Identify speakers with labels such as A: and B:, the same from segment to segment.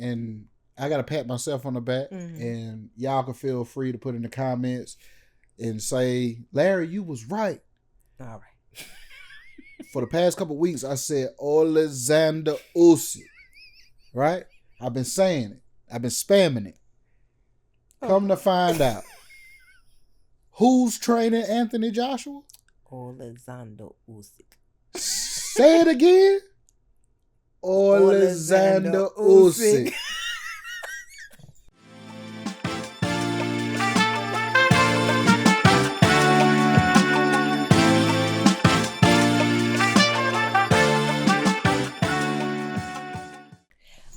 A: and I gotta pat myself on the back, and y'all can feel free to put in the comments and say, Larry, you was right.
B: All right.
A: For the past couple of weeks, I said Alexander Usyk. Right? I've been saying it. I've been spamming it. Come to find out, who's training Anthony Joshua?
B: Alexander Usyk.
A: Say it again. Alexander Usyk.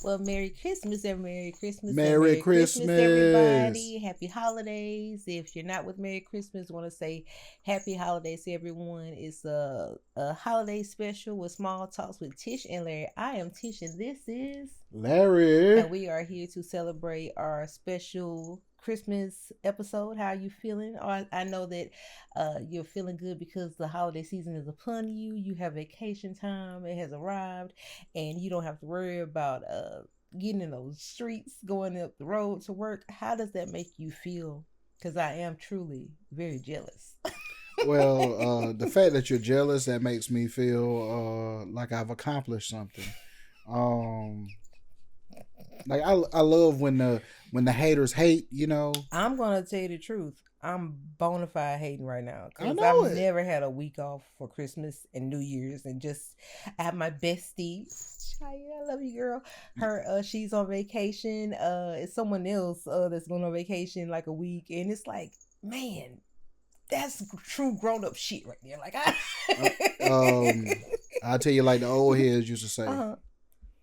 B: Well, Merry Christmas and Merry Christmas.
A: Merry
B: and
A: Christmas,
B: everybody. Happy holidays. If you're not with Merry Christmas, want to say happy holidays to everyone. It's a holiday special with Small Talks with Tish and Larry. I am Tish and this is
A: Larry.
B: And we are here to celebrate our special Christmas episode. How are you feeling? I know that you're feeling good because the holiday season is upon you. You have vacation time. It has arrived, and you don't have to worry about getting in those streets, going up the road to work. How does that make you feel? Because I am truly very jealous.
A: Well, the fact that you're jealous, that makes me feel like I've accomplished something. Like I love when the haters hate, you know.
B: I'm gonna tell you the truth. I'm bona fide hating right now because
A: I've
B: never had a week off for Christmas and New Year's, and just I have my bestie. Shia, I love you, girl. Her, she's on vacation. It's someone else that's going on vacation like a week, and it's like, man, that's true grown up shit right there. Like
A: I tell you, like the old heads used to say.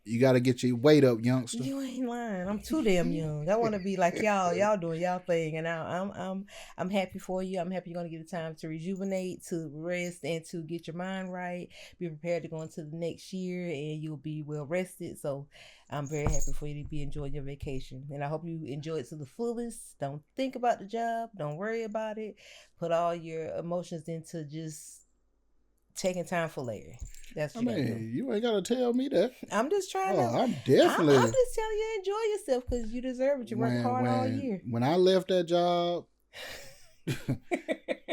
A: You got to get your weight up, youngster.
B: You ain't lying. I'm too damn young. I want to be like y'all. Y'all doing y'all thing, and I'm happy for you. I'm happy you're gonna get the time to rejuvenate, to rest, and to get your mind right. Be prepared to go into the next year, and you'll be well rested. So, I'm very happy for you to be enjoying your vacation, and I hope you enjoy it to the fullest. Don't think about the job. Don't worry about it. Put all your emotions into just taking time for Larry. That's what
A: you ain't gotta tell me that.
B: I'm just trying to.
A: I'm definitely.
B: I'm just telling you, enjoy yourself because you deserve it. You work hard all year.
A: When I left that job,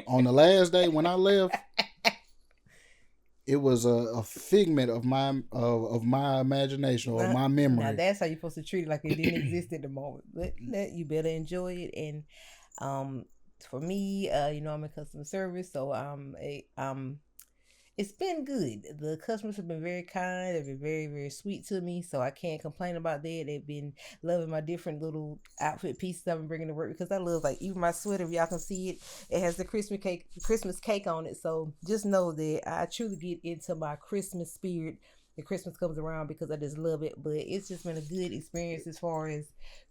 A: on the last day when I left, it was a figment of my imagination or my memory.
B: Now that's how you're supposed to treat it, like it didn't exist at the moment. But you better enjoy it. And for me, I'm in customer service, so it's been good. The customers have been very kind. They've been very, very sweet to me, so I can't complain about that. They've been loving my different little outfit pieces I've been bringing to work because I love, like, even my sweater. If y'all can see it, it has the Christmas cake on it. So just know that I truly get into my Christmas spirit. The Christmas comes around because I just love it. But it's just been a good experience as far as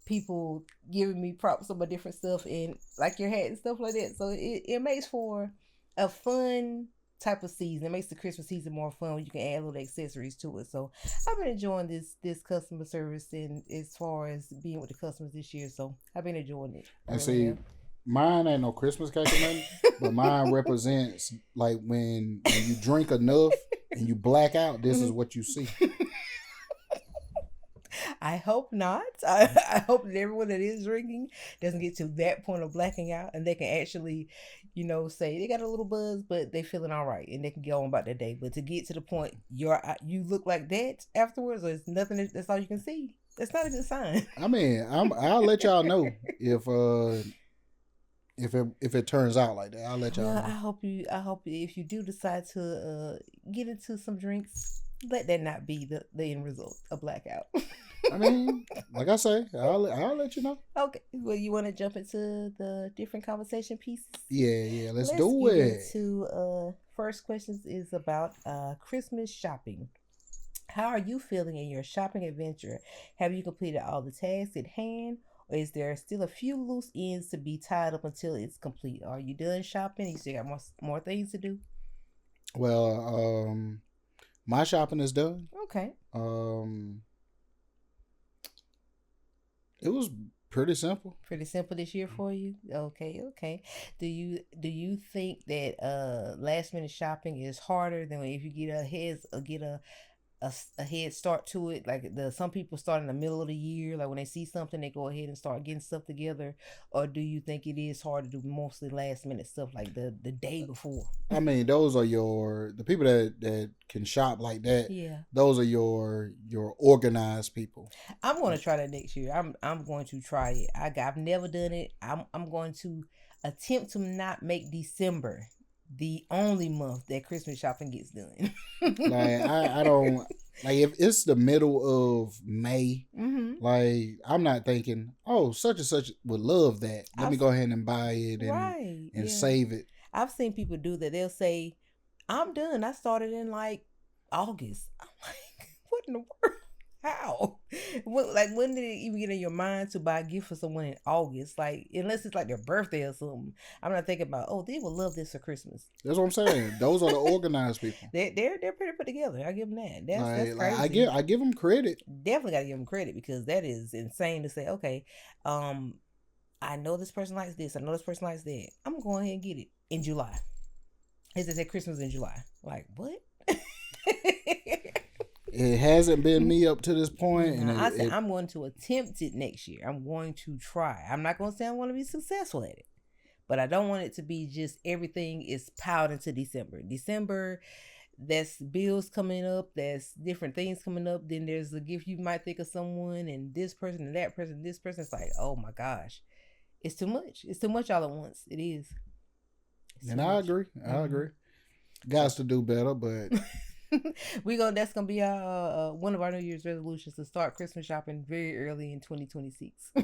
B: people giving me props on my different stuff and like your hat and stuff like that. So it makes for a fun type of season. It makes the Christmas season more fun when you can add little accessories to it. So I've been enjoying this customer service and as far as being with the customers this year. So I've been enjoying it.
A: And see, mine ain't no Christmas cake or nothing, but mine represents like when you drink enough and you black out, this is what you see.
B: I hope not. I hope that everyone that is drinking doesn't get to that point of blacking out and they can actually, say they got a little buzz, but they feeling all right and they can go on about their day. But to get to the point you look like that afterwards, or it's nothing, that's all you can see. That's not a good sign.
A: I mean, I'll let y'all know if it turns out like that. I'll let y'all know.
B: I hope if you do decide to get into some drinks, let that not be the end result, a blackout.
A: I mean, like I say, I'll let you know.
B: Okay. Well, you want to jump into the different conversation pieces?
A: Yeah. Let's do it.
B: First questions is about Christmas shopping. How are you feeling in your shopping adventure? Have you completed all the tasks at hand? Or is there still a few loose ends to be tied up until it's complete? Are you done shopping? You still got more things to do?
A: Well, my shopping is done.
B: Okay.
A: It was pretty simple.
B: Pretty simple this year for you? Okay. Do you think that last minute shopping is harder than if you get a head start to it. Like some people start in the middle of the year. Like when they see something, they go ahead and start getting stuff together. Or do you think it is hard to do mostly last minute stuff like the day before?
A: I mean, those are the people that can shop like that.
B: Yeah.
A: Those are your organized people.
B: I'm going to try that next year. I'm going to try it. I've never done it. I'm going to attempt to not make December the only month that Christmas shopping gets done.
A: Like I don't like if it's the middle of May.
B: Mm-hmm.
A: Like I'm not thinking, oh, such and such would love that. Let me go ahead and buy it and save it.
B: I've seen people do that. They'll say, "I'm done. I started in like August." I'm like, "What in the world? How? When did it even get in your mind to buy a gift for someone in August? Like, unless it's like their birthday or something. I'm not thinking about, oh, they will love this for Christmas.
A: That's what I'm saying. Those are the organized people.
B: They're pretty put together. I give them that. That's
A: Like,
B: crazy.
A: I give them credit.
B: Definitely got to give them credit because that is insane to say. Okay, I know this person likes this. I know this person likes that. I'm going ahead and get it in July. They said Christmas in July. Like what?
A: It hasn't been me up to this point. And
B: I said I'm going to attempt it next year. I'm going to try. I'm not going to say I want to be successful at it. But I don't want it to be just everything is piled into December. December, that's bills coming up. That's different things coming up. Then there's a gift you might think of someone and this person and that person. This person. It's like, oh my gosh. It's too much. It's too much all at once. It is.
A: And I agree. I agree. Guys to do better, but...
B: That's gonna be our one of our New Year's resolutions to start Christmas shopping very early in 2026.
A: I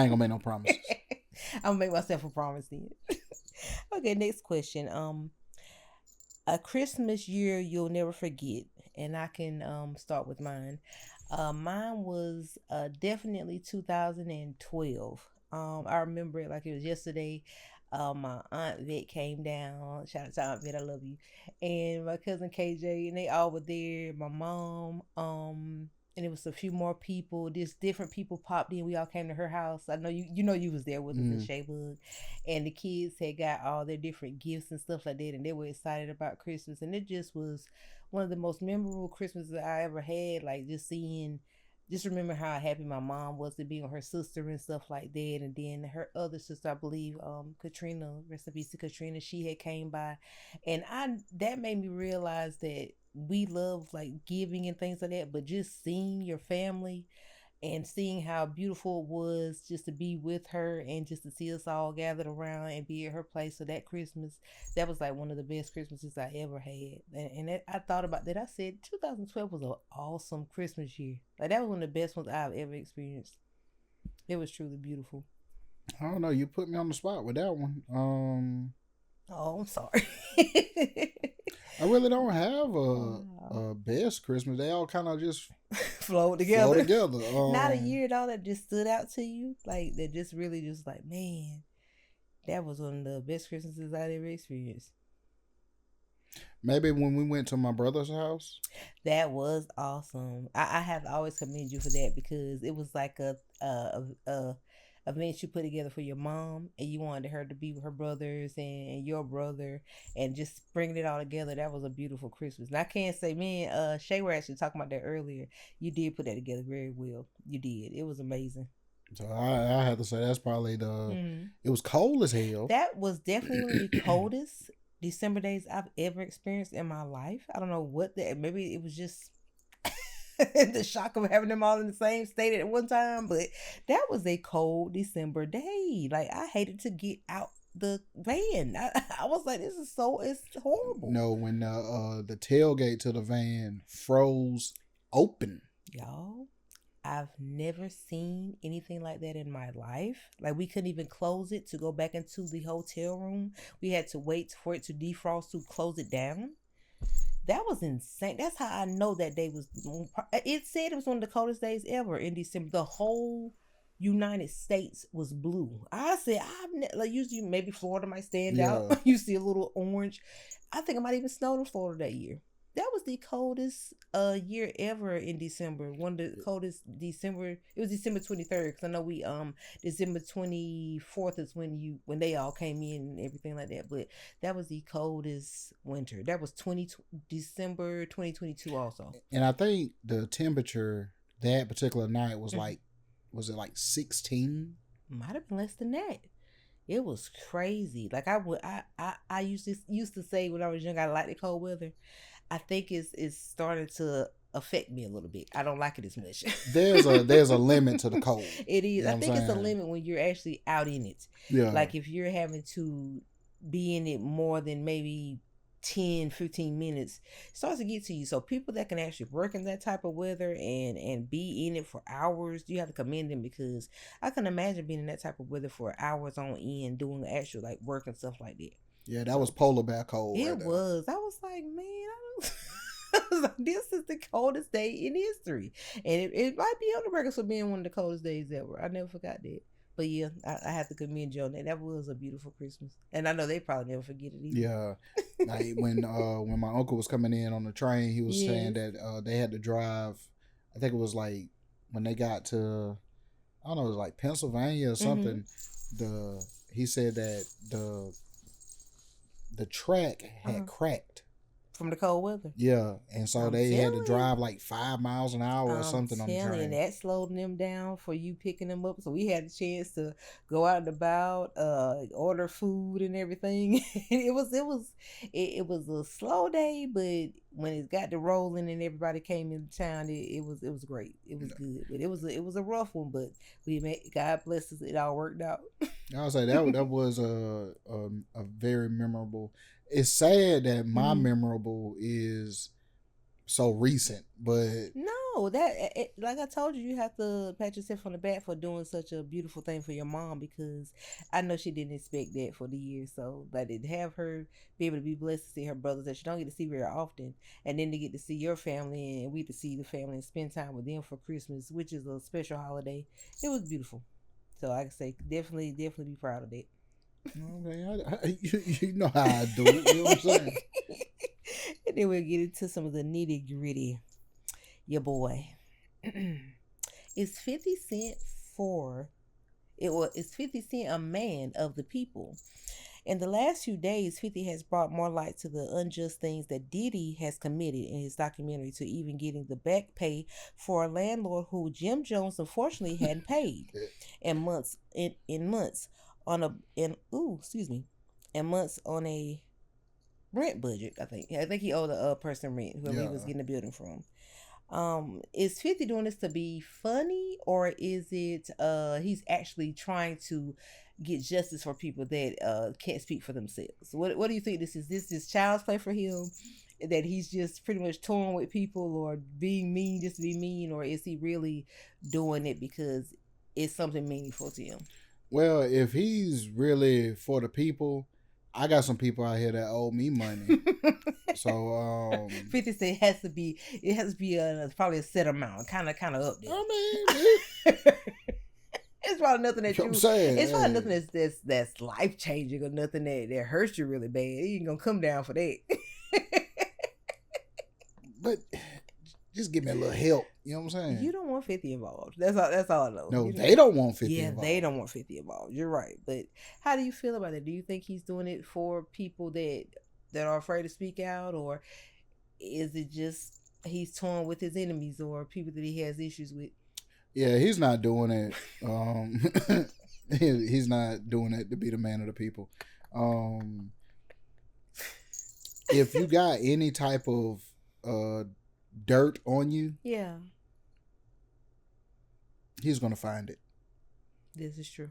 A: ain't gonna make no promises.
B: I'm gonna make myself a promise then. Okay, next question. A Christmas year you'll never forget, and I can start with mine. Mine was definitely 2012. I remember it like it was yesterday. My aunt Vet came down. Shout out to Aunt Vet, I love you. And my cousin KJ, and they all were there. My mom, and it was a few more people. Just different people popped in. We all came to her house. I know you was there with us in Shaybug. And the kids had got all their different gifts and stuff like that, and they were excited about Christmas. And it just was one of the most memorable Christmases I ever had. Like just remember how happy my mom was to be with her sister and stuff like that. And then her other sister, I believe, Katrina, rest in peace to Katrina, she had came by. And that made me realize that we love like giving and things like that, but just seeing your family and seeing how beautiful it was just to be with her and just to see us all gathered around and be at her place. So that Christmas, that was like one of the best Christmases I ever had. And I thought about that. I said 2012 was an awesome Christmas year. Like that was one of the best ones I've ever experienced. It was truly beautiful.
A: I don't know. You put me on the spot with that one.
B: Oh, I'm sorry.
A: I really don't have a best Christmas. They all kind of just
B: flow together. Not a year at all that just stood out to you, like that just really just like, man, that was one of the best Christmases I'd ever experienced.
A: Maybe when we went to my brother's house.
B: That was awesome. I have to always commend you for that because it was like a event you put together for your mom, and you wanted her to be with her brothers and your brother, and just bringing it all together. That was a beautiful Christmas. And I can't say, man, Shay were actually talking about that earlier. You did put that together very well. You did. It was amazing.
A: So I have to say that's probably it was cold as hell.
B: That was definitely one of the coldest December days I've ever experienced in my life. I don't know what maybe it was just the shock of having them all in the same state at one time, but that was a cold December day. Like I hated to get out the van. I was like, it's horrible.
A: No, when the tailgate to the van froze open.
B: Y'all, I've never seen anything like that in my life. Like we couldn't even close it to go back into the hotel room. We had to wait for it to defrost to close it down. That was insane. That's how I know that day was. It said it was one of the coldest days ever in December. The whole United States was blue. I said, like usually maybe Florida might stand out. You see a little orange. I think it might even snowed in Florida that year. That was the coldest year ever in December. One of the coldest December. It was December 23rd because I know we December 24th is when they all came in and everything like that. But that was the coldest winter. That was December 2022 also.
A: And I think the temperature that particular night was like, was it like 16?
B: Might have been less than that. It was crazy. Like I used to say when I was young I like the cold weather. I think it's starting to affect me a little bit. I don't like it as much.
A: There's a limit to the cold.
B: It is.
A: You know
B: I think it's a
A: saying?
B: limit when you're actually out in it.
A: Yeah.
B: Like if you're having to be in it more than maybe 10, 15 minutes, it starts to get to you. So people that can actually work in that type of weather and be in it for hours, you have to commend them, because I can imagine being in that type of weather for hours on end doing actual like work and stuff like that.
A: Yeah, that was polar bear cold.
B: It was. I was like, man, I was like, this is the coldest day in history. And it might be on the record for being one of the coldest days ever. I never forgot that. But yeah, I have to commend you on that. That was a beautiful Christmas. And I know they probably never forget it either.
A: Yeah. Like when my uncle was coming in on the train, he was saying that they had to drive, I think it was like when they got to, I don't know, it was like Pennsylvania or something. He said that the track had cracked
B: from the cold weather.
A: Yeah, and so they had to drive like 5 miles an hour or something on the train.
B: And that slowed them down for you picking them up. So we had a chance to go out and about, order food and everything. it was a slow day, but when it got to rolling and everybody came into town, it was great. It was good, but it was a rough one. But God bless us, it all worked out.
A: I would say that was a very memorable. It's sad that my memorable is so recent, but
B: no, like I told you, you have to pat yourself on the back for doing such a beautiful thing for your mom, because I know she didn't expect that for the year. So like to have her be able to be blessed to see her brothers that she don't get to see very often, and then to get to see your family and we to see the family and spend time with them for Christmas, which is a special holiday. It was beautiful. So I can say definitely be proud of that.
A: Okay, you know how I do it. You know what I'm saying?
B: And then we'll get into some of the nitty gritty. Your boy. It's 50 Cent it's 50 Cent a man of the people. In the last few days, 50 has brought more light to the unjust things that Diddy has committed in his documentary, to even getting the back pay for a landlord who Jim Jones unfortunately hadn't paid in months on a rent budget. I think he owed a person rent whoever he was getting the building from. Is 50 doing this to be funny, or is it he's actually trying to get justice for people that can't speak for themselves? What do you think this is? This is child's play for him, that he's just pretty much toying with people or being mean just to be mean, or is he really doing it because it's something meaningful to him?
A: Well, if he's really for the people, I got some people out here that owe me money. So
B: 50 Cent it has to be probably a set amount, kind of up there.
A: I
B: mean, it's probably nothing that it's probably nothing that's life changing or nothing that hurts you really bad. You ain't gonna come down for that.
A: But just give me a little help. You know what I'm saying?
B: You don't want 50 involved. That's all I know.
A: No, they don't want 50 involved.
B: Yeah, they don't want 50 involved. You're right. But how do you feel about it? Do you think he's doing it for people that are afraid to speak out, or is it just he's toying with his enemies or people that he has issues with?
A: Yeah, he's not doing it. He's not doing it to be the man of the people. If you got any type of dirt on you, he's gonna find it.
B: This is true.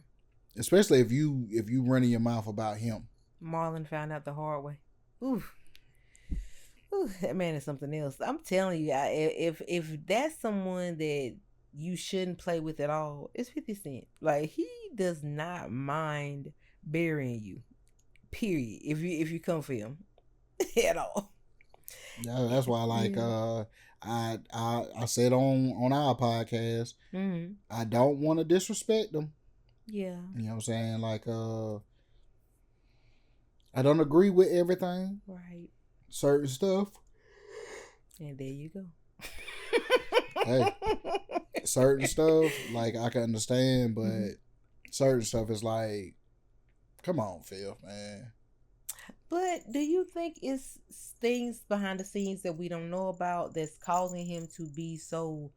B: Especially
A: if you running your mouth about him.
B: Marlon found out the hard way. Ooh, that man is something else. I'm telling you, if that's someone that you shouldn't play with at all, it's 50 Cent. Like, he does not mind burying you. Period. If you come for him at all.
A: Yeah, that's why I said on our podcast, I don't want to disrespect them.
B: Yeah.
A: You know what I'm saying? Like, I don't agree with everything.
B: Right.
A: Certain stuff.
B: And there you go.
A: Hey, certain stuff, like, I can understand, but certain stuff is like, come on, Phil, man.
B: But do you think it's things behind the scenes that we don't know about that's causing him to be so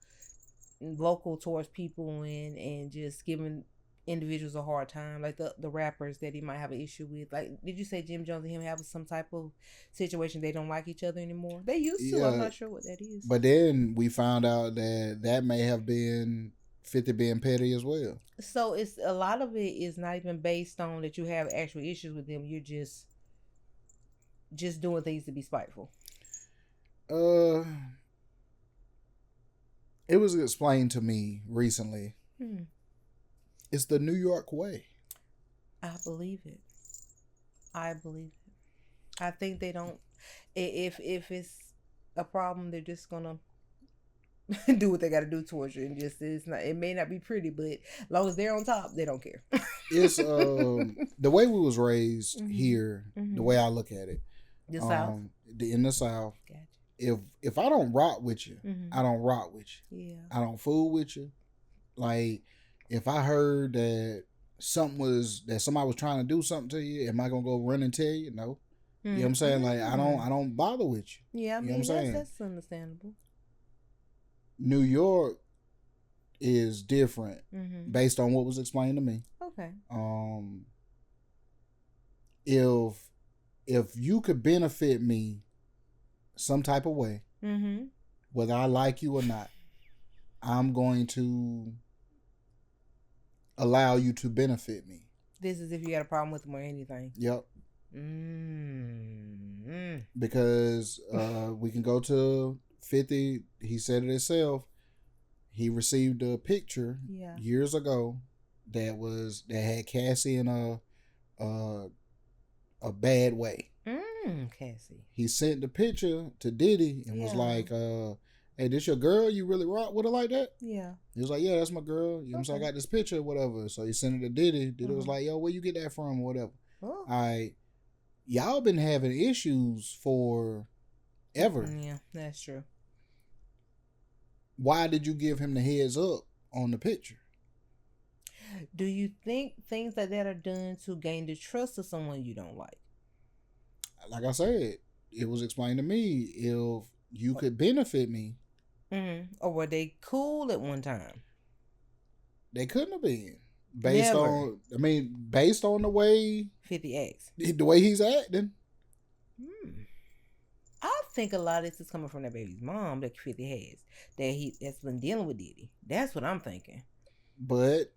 B: vocal towards people and just giving individuals a hard time, like the rappers that he might have an issue with? Like, did you say Jim Jones and him have some type of situation they don't like each other anymore? They used to. I'm
A: Yeah,
B: not sure what that is.
A: but then we found out that may have been 50 being petty as well.
B: So it's a lot of it is not even based on that you have actual issues with them. You're just doing things to be spiteful.
A: It was explained to me recently. It's the New York way.
B: I believe it. I think they don't. If it's a problem, they're just gonna do what they got to do towards you, and just it's not. It may not be pretty, but as long as they're on top, they don't care.
A: It's the way we was raised here. The way I look at it,
B: the South,
A: in the South.
B: Gotcha.
A: If I don't rock with you, I don't rock with you.
B: Yeah.
A: I don't fool with you. Like, if I heard that somebody was trying to do something to you, am I gonna go run and tell you? No. You know what I'm saying? Like, I don't bother with you.
B: Yeah, I mean,
A: you know what I'm saying?
B: That's understandable.
A: New York is different based on what was explained to me.
B: Okay.
A: If you could benefit me some type of way, whether I like you or not, I'm going to allow you to benefit me.
B: This is if you got a problem with them or anything.
A: Yep. Because we can go to 50. He said it himself. He received a picture years ago that had Cassie in a bad way.
B: Cassie.
A: He sent the picture to Diddy and was like, hey, this your girl? You really rock with her like that?
B: Yeah.
A: He was like, yeah, that's my girl. You know what I'm saying? I got this picture or whatever. So he sent it to Diddy. Diddy was like, yo, where you get that from or whatever. All right. Y'all been having issues for ever.
B: Yeah, that's true.
A: Why did you give him the heads up on the picture?
B: Do you think things like that are done to gain the trust of someone you don't like?
A: Like I said, it was explained to me, if you could benefit me.
B: Or were they cool at one time?
A: They couldn't have been. Based on the way
B: 50 acts.
A: The way he's acting.
B: I think a lot of this is coming from that baby's mom that 50 has. That's been dealing with Diddy. That's what I'm thinking.
A: But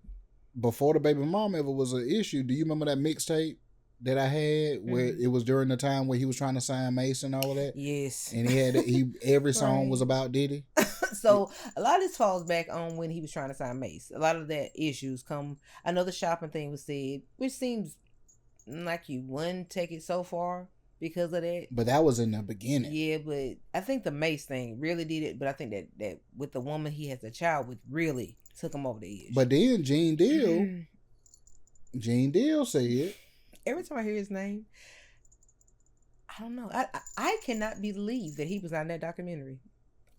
A: before the baby mom ever was an issue, do you remember that mixtape that I had where it was during the time where he was trying to sign Mason and all of that?
B: Yes.
A: And every song was about Diddy.
B: So a lot of this falls back on when he was trying to sign Mace. A lot of that issues come. I know the shopping thing was said, which seems like you wouldn't take it so far because of that.
A: But that was in the beginning.
B: Yeah, but I think the Mace thing really did it. But I think that with the woman he has a child with really took him over the edge.
A: But then Gene Deal said,
B: every time I hear his name, I don't know. I cannot believe that he was on that documentary.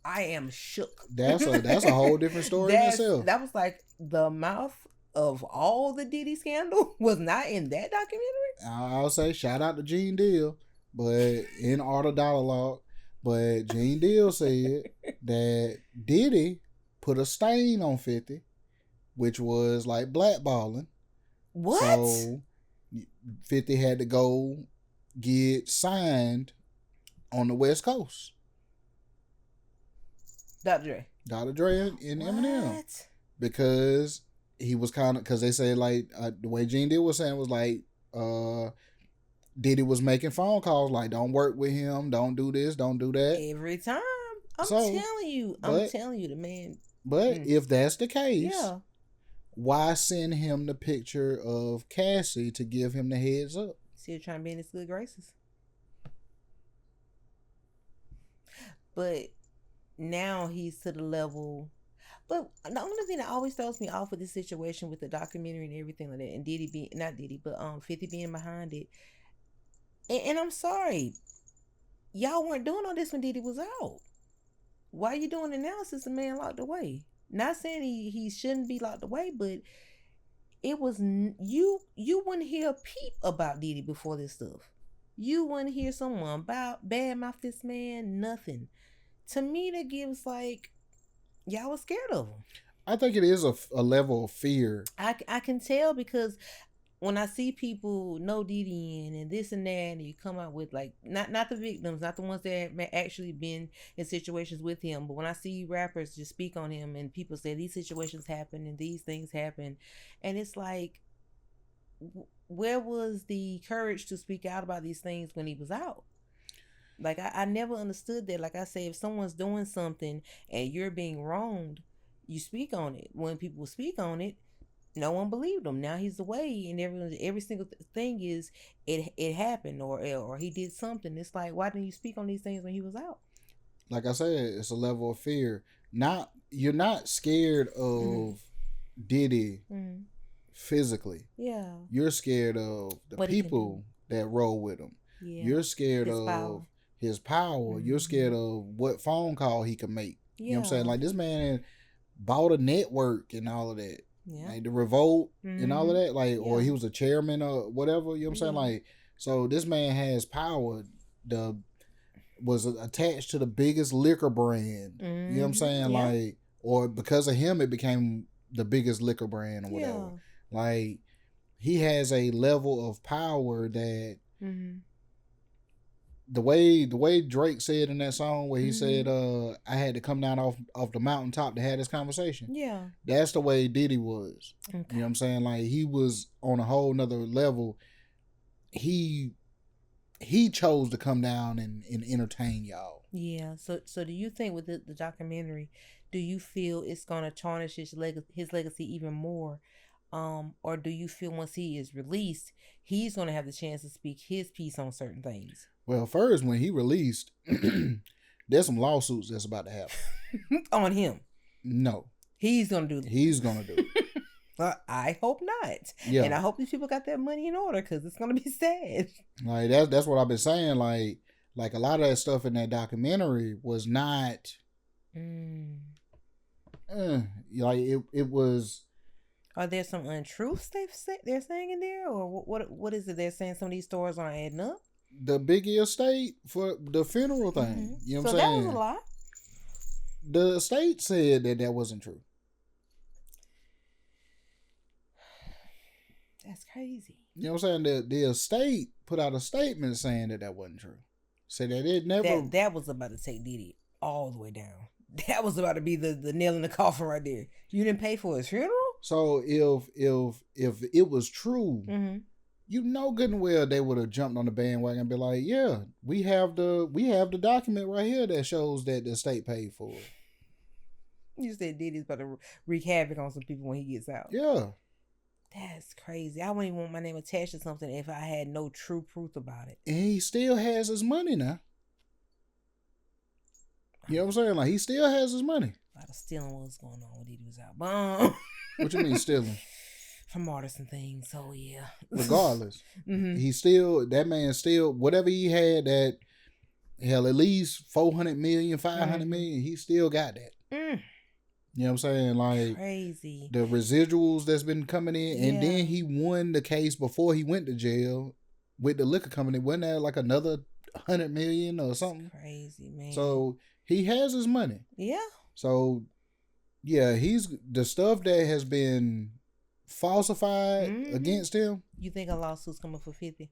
B: I am shook.
A: That's a whole different story in itself.
B: That was like the mouth of all the Diddy scandal was not in that documentary.
A: I'll say shout out to Gene Deal, but in Art of Dialogue, but Gene Deal said that Diddy put a stain on 50, which was like blackballing.
B: What?
A: So 50 had to go get signed on the West Coast.
B: Dr.
A: Dre and Eminem. Because he was because they say like the way Gene Deal was saying was like Diddy was making phone calls like, don't work with him, don't do this, don't do that.
B: Every time. I'm telling you, the man.
A: But if that's the case, why send him the picture of Cassie to give him the heads up?
B: Still trying to be in his good graces. But now he's to the level. But the only thing that always throws me off with this situation with the documentary and everything like that, and Diddy being, not Diddy, but 50 being behind it. And I'm sorry, y'all weren't doing all this when Diddy was out. why you doing it now since the man locked away? Not saying he shouldn't be locked away, but it was you wouldn't hear a peep about Diddy before this stuff. You wouldn't hear someone about badmouth this man, nothing. To me, that gives like y'all was scared of him.
A: I think it is a level of fear.
B: I can tell because when I see people know Diddy and this and that, and you come out with like not the victims, not the ones that have actually been in situations with him, but when I see rappers just speak on him and people say these situations happen and these things happen, and it's like, where was the courage to speak out about these things when he was out? Like I never understood that. Like I say, if someone's doing something and you're being wronged, you speak on it. When people speak on it, no one believed him. Now he's away, and every single thing is it happened or he did something. It's like, why didn't you speak on these things when he was out?
A: Like I said, it's a level of fear. You're not scared of Diddy physically.
B: Yeah.
A: You're scared of the people that roll with him. Yeah. You're scared of his power. You're scared of what phone call he can make. Yeah. You know what I'm saying? Like, this man bought a network and all of that. Yeah. Like the revolt and all of that. Like, or he was a chairman or whatever. You know what I'm saying? Like, so this man has power. Was attached to the biggest liquor brand. You know what I'm saying? Yeah. Like, or because of him, it became the biggest liquor brand or whatever. Yeah. Like, he has a level of power that the way Drake said in that song where he said, I had to come down off the mountaintop to have this conversation. Yeah. That's the way Diddy was. Okay. You know what I'm saying? Like, he was on a whole nother level. He chose to come down and entertain y'all. Yeah. So do you think with the documentary, do you feel it's going to tarnish his legacy even more? Or do you feel once he is released, he's going to have the chance to speak his piece on certain things? Well, first, when he released, there's some lawsuits that's about to happen. On him? No. He's going to do that. He's going to do it. I hope not. Yeah. And I hope these people got their money in order because it's going to be sad. Like, that's what I've been saying. Like a lot of that stuff in that documentary was not... like, it was... Are there some untruths they're saying in there? Or what is it they're saying? Some of these stores aren't adding up? The Biggie estate for the funeral thing. You know what I'm saying? So that was a lie? The estate said that wasn't true. That's crazy. You know what I'm saying? The estate put out a statement saying that wasn't true. Said that it never... That was about to take Diddy all the way down. That was about to be the nail in the coffin right there. You didn't pay for his funeral? So if it was true, you know good and well they would have jumped on the bandwagon and be like, yeah, we have the document right here that shows that the estate paid for it. You said Diddy's about to wreak havoc on some people when he gets out. Yeah. That's crazy. I wouldn't even want my name attached to something if I had no true proof about it. And he still has his money now. You know what I'm saying? Like, he still has his money. A lot of stealing was going on when Diddy was out. Boom. What you mean stealing? From artists and things. So, yeah. Regardless. That man still, whatever he had that, hell, at least 400 million, 500 million, he still got that. You know what I'm saying? Like, crazy. The residuals that's been coming in. Yeah. And then he won the case before he went to jail with the liquor company. Wasn't that like another 100 million or something? That's crazy, man. So, he has his money. Yeah. So, yeah, he's the stuff that has been falsified against him. You think a lawsuit's coming for 50?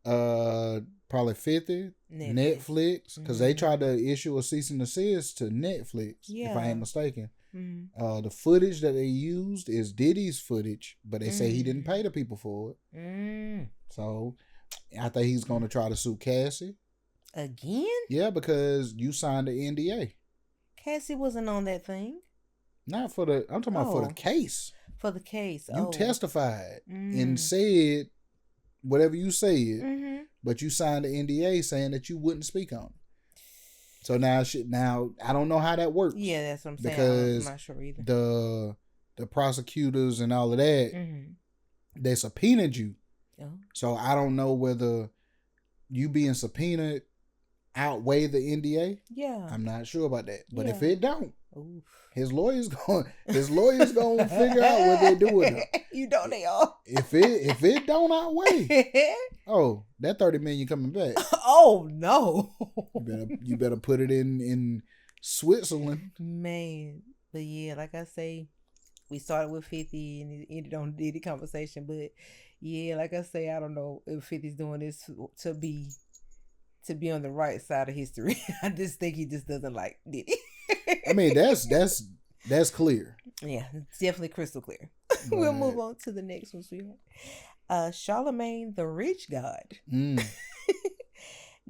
A: Probably 50. Netflix, because they tried to issue a cease and desist to Netflix, if I ain't mistaken. The footage that they used is Diddy's footage, but they say he didn't pay the people for it. So, I think he's going to try to sue Cassie. Again? Yeah, because you signed the NDA. Cassie wasn't on that thing. Not for the... I'm talking about for the case. For the case. You testified and said whatever you said, but you signed the NDA saying that you wouldn't speak on it. So now I don't know how that works. Yeah, that's what I'm saying. Because I'm not sure either. The prosecutors and all of that, they subpoenaed you. Oh. So I don't know whether you being subpoenaed outweigh the NDA?
B: Yeah.
A: I'm not sure about that. But if
B: Yeah.
A: it don't,
B: Oof.
A: his lawyers gonna figure out what they're doing.
B: You know they are.
A: If it don't outweigh, oh, that $30 million coming back.
B: Oh no.
A: You better put it in Switzerland.
B: Man. But yeah, like I say, we started with 50 and it ended on Diddy conversation. But yeah, like I say, I don't know if 50's doing this to be on the right side of history. I just think he just doesn't like Diddy.
A: I mean, that's clear.
B: Yeah, it's definitely crystal clear. We'll move on to the next one, sweetheart. Charlemagne the Rich God.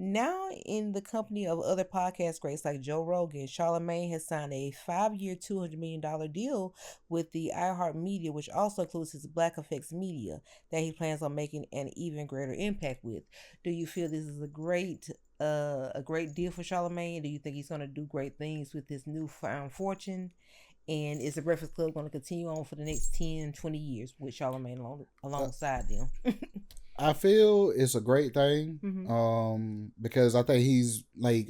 B: Now in the company of other podcast greats like Joe Rogan, Charlemagne has signed a 5-year, $200 million deal with the iHeartMedia, which also includes his Black Effects Media, that he plans on making an even greater impact with. Do you feel this is a great deal for Charlemagne? Do you think he's going to do great things with his newfound fortune? And is the Breakfast Club going to continue on for the next 10, 20 years with Charlemagne alongside them?
A: I feel it's a great thing. Because I think he's like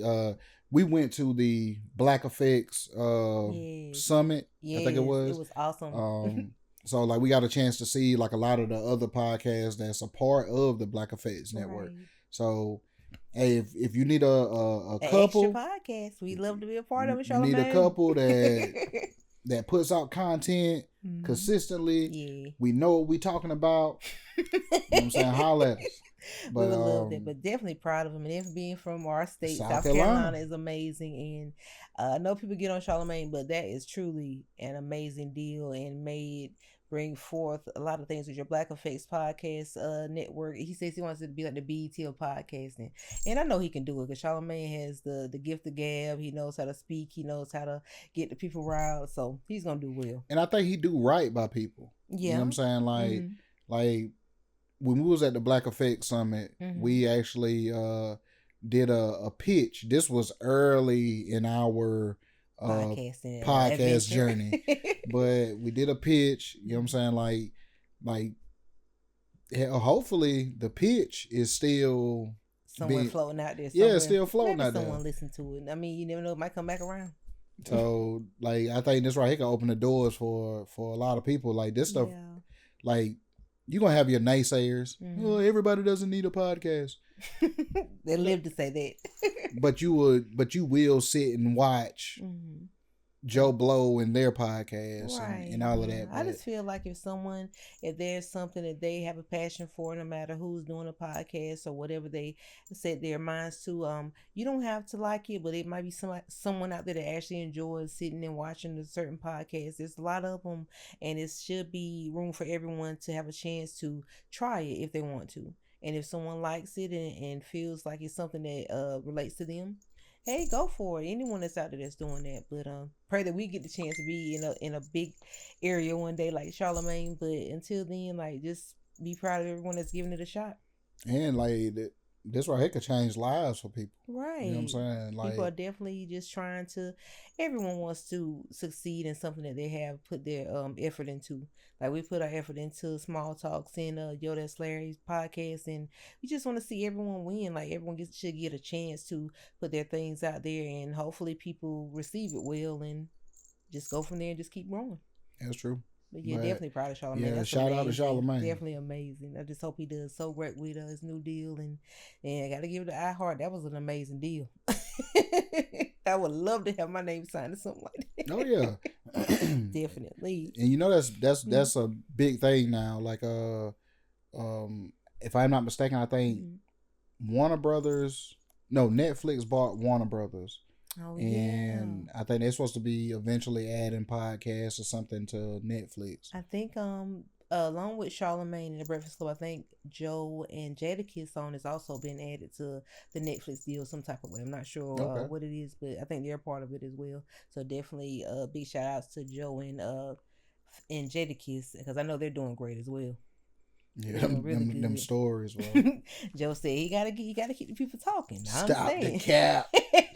A: we went to the Black Effects summit.
B: Yes,
A: I think it was.
B: It was awesome.
A: So like we got a chance to see like a lot of the other podcasts that's a part of the Black Effects Network.
B: Right.
A: So hey, if you need a couple
B: extra podcast, we'd love to be a part of it.
A: You need a couple that puts out content consistently.
B: Yeah.
A: We know what we talking about. You know what I'm saying? Holla at us.
B: But, we would love that. But definitely proud of him. And if being from our state, South Carolina is amazing. And I know people get on Charlemagne, but that is truly an amazing deal and bring forth a lot of things with your Black Effects podcast network. He says he wants it to be like the BET of podcasting. And I know he can do it because Charlemagne has the gift of gab. He knows how to speak. He knows how to get the people riled. So he's going to do well.
A: And I think he do right by people. Yeah. You know what I'm saying? Like when we was at the Black Effects Summit, we actually did a pitch. This was early in our podcast journey. But we did a pitch, you know what I'm saying? Like hopefully the pitch is still
B: somewhere floating out there. Somewhere.
A: Yeah, still floating
B: Maybe
A: out there.
B: Someone listen to it. I mean, you never know, it might come back around.
A: So like I think this right here can open the doors for a lot of people. Like this stuff, like you're gonna have your naysayers. Oh, everybody doesn't need a podcast.
B: They live to say that.
A: but you will sit and watch Joe Blow and their podcast and all of that.
B: I just feel like if there's something that they have a passion for, no matter who's doing a podcast or whatever they set their minds to, you don't have to like it, but it might be someone out there that actually enjoys sitting and watching a certain podcast. There's a lot of them, and it should be room for everyone to have a chance to try it if they want to. And if someone likes it and feels like it's something that relates to them, hey, go for it. Anyone that's out there that's doing that. But pray that we get the chance to be in a big area one day like Charlemagne. But until then, like, just be proud of everyone that's giving it a shot.
A: And like this right here could change lives for people.
B: Right.
A: You know what I'm saying? Like,
B: people are definitely just trying to. Everyone wants to succeed in something that they have put their effort into. Like we put our effort into Small Talks and Yo That's Larry's podcast, and we just want to see everyone win. Like everyone should get a chance to put their things out there, and hopefully people receive it well, and just go from there and just keep growing.
A: That's true.
B: But yeah, definitely proud of Charlemagne.
A: Yeah, shout out to Charlemagne.
B: Definitely amazing. I just hope he does so great with his new deal, and I got to give it to iHeart. That was an amazing deal. I would love to have my name signed to something like that.
A: Oh yeah,
B: definitely.
A: And you know that's a big thing now. Like if I'm not mistaken, I think Netflix bought Warner Brothers.
B: Oh,
A: and I think they're supposed to be eventually adding podcasts or something to Netflix.
B: I think along with Charlemagne and the Breakfast Club, I think Joe and Jadakiss on has also been added to the Netflix deal some type of way. I'm not sure what it is, but I think they're part of it as well. So definitely big shout outs to Joe and Jadakiss, because I know they're doing great as well.
A: Yeah, them stories, bro.
B: Joe said he gotta keep the people talking.
A: Stop the cap.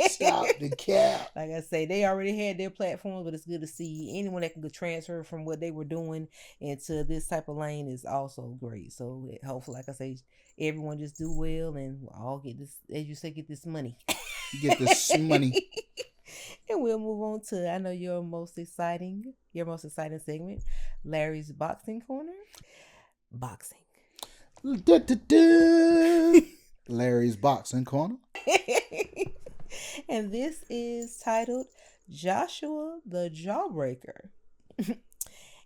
A: Stop the cap.
B: Like I say, they already had their platforms, but it's good to see anyone that can transfer from what they were doing into this type of lane is also great. So hopefully, like I say, everyone just do well and we'll all get this, as you say, get this money.
A: Get this money.
B: And we'll move on to your most exciting segment, Larry's boxing corner. Boxing.
A: Larry's boxing corner.
B: And this is titled Joshua the Jawbreaker.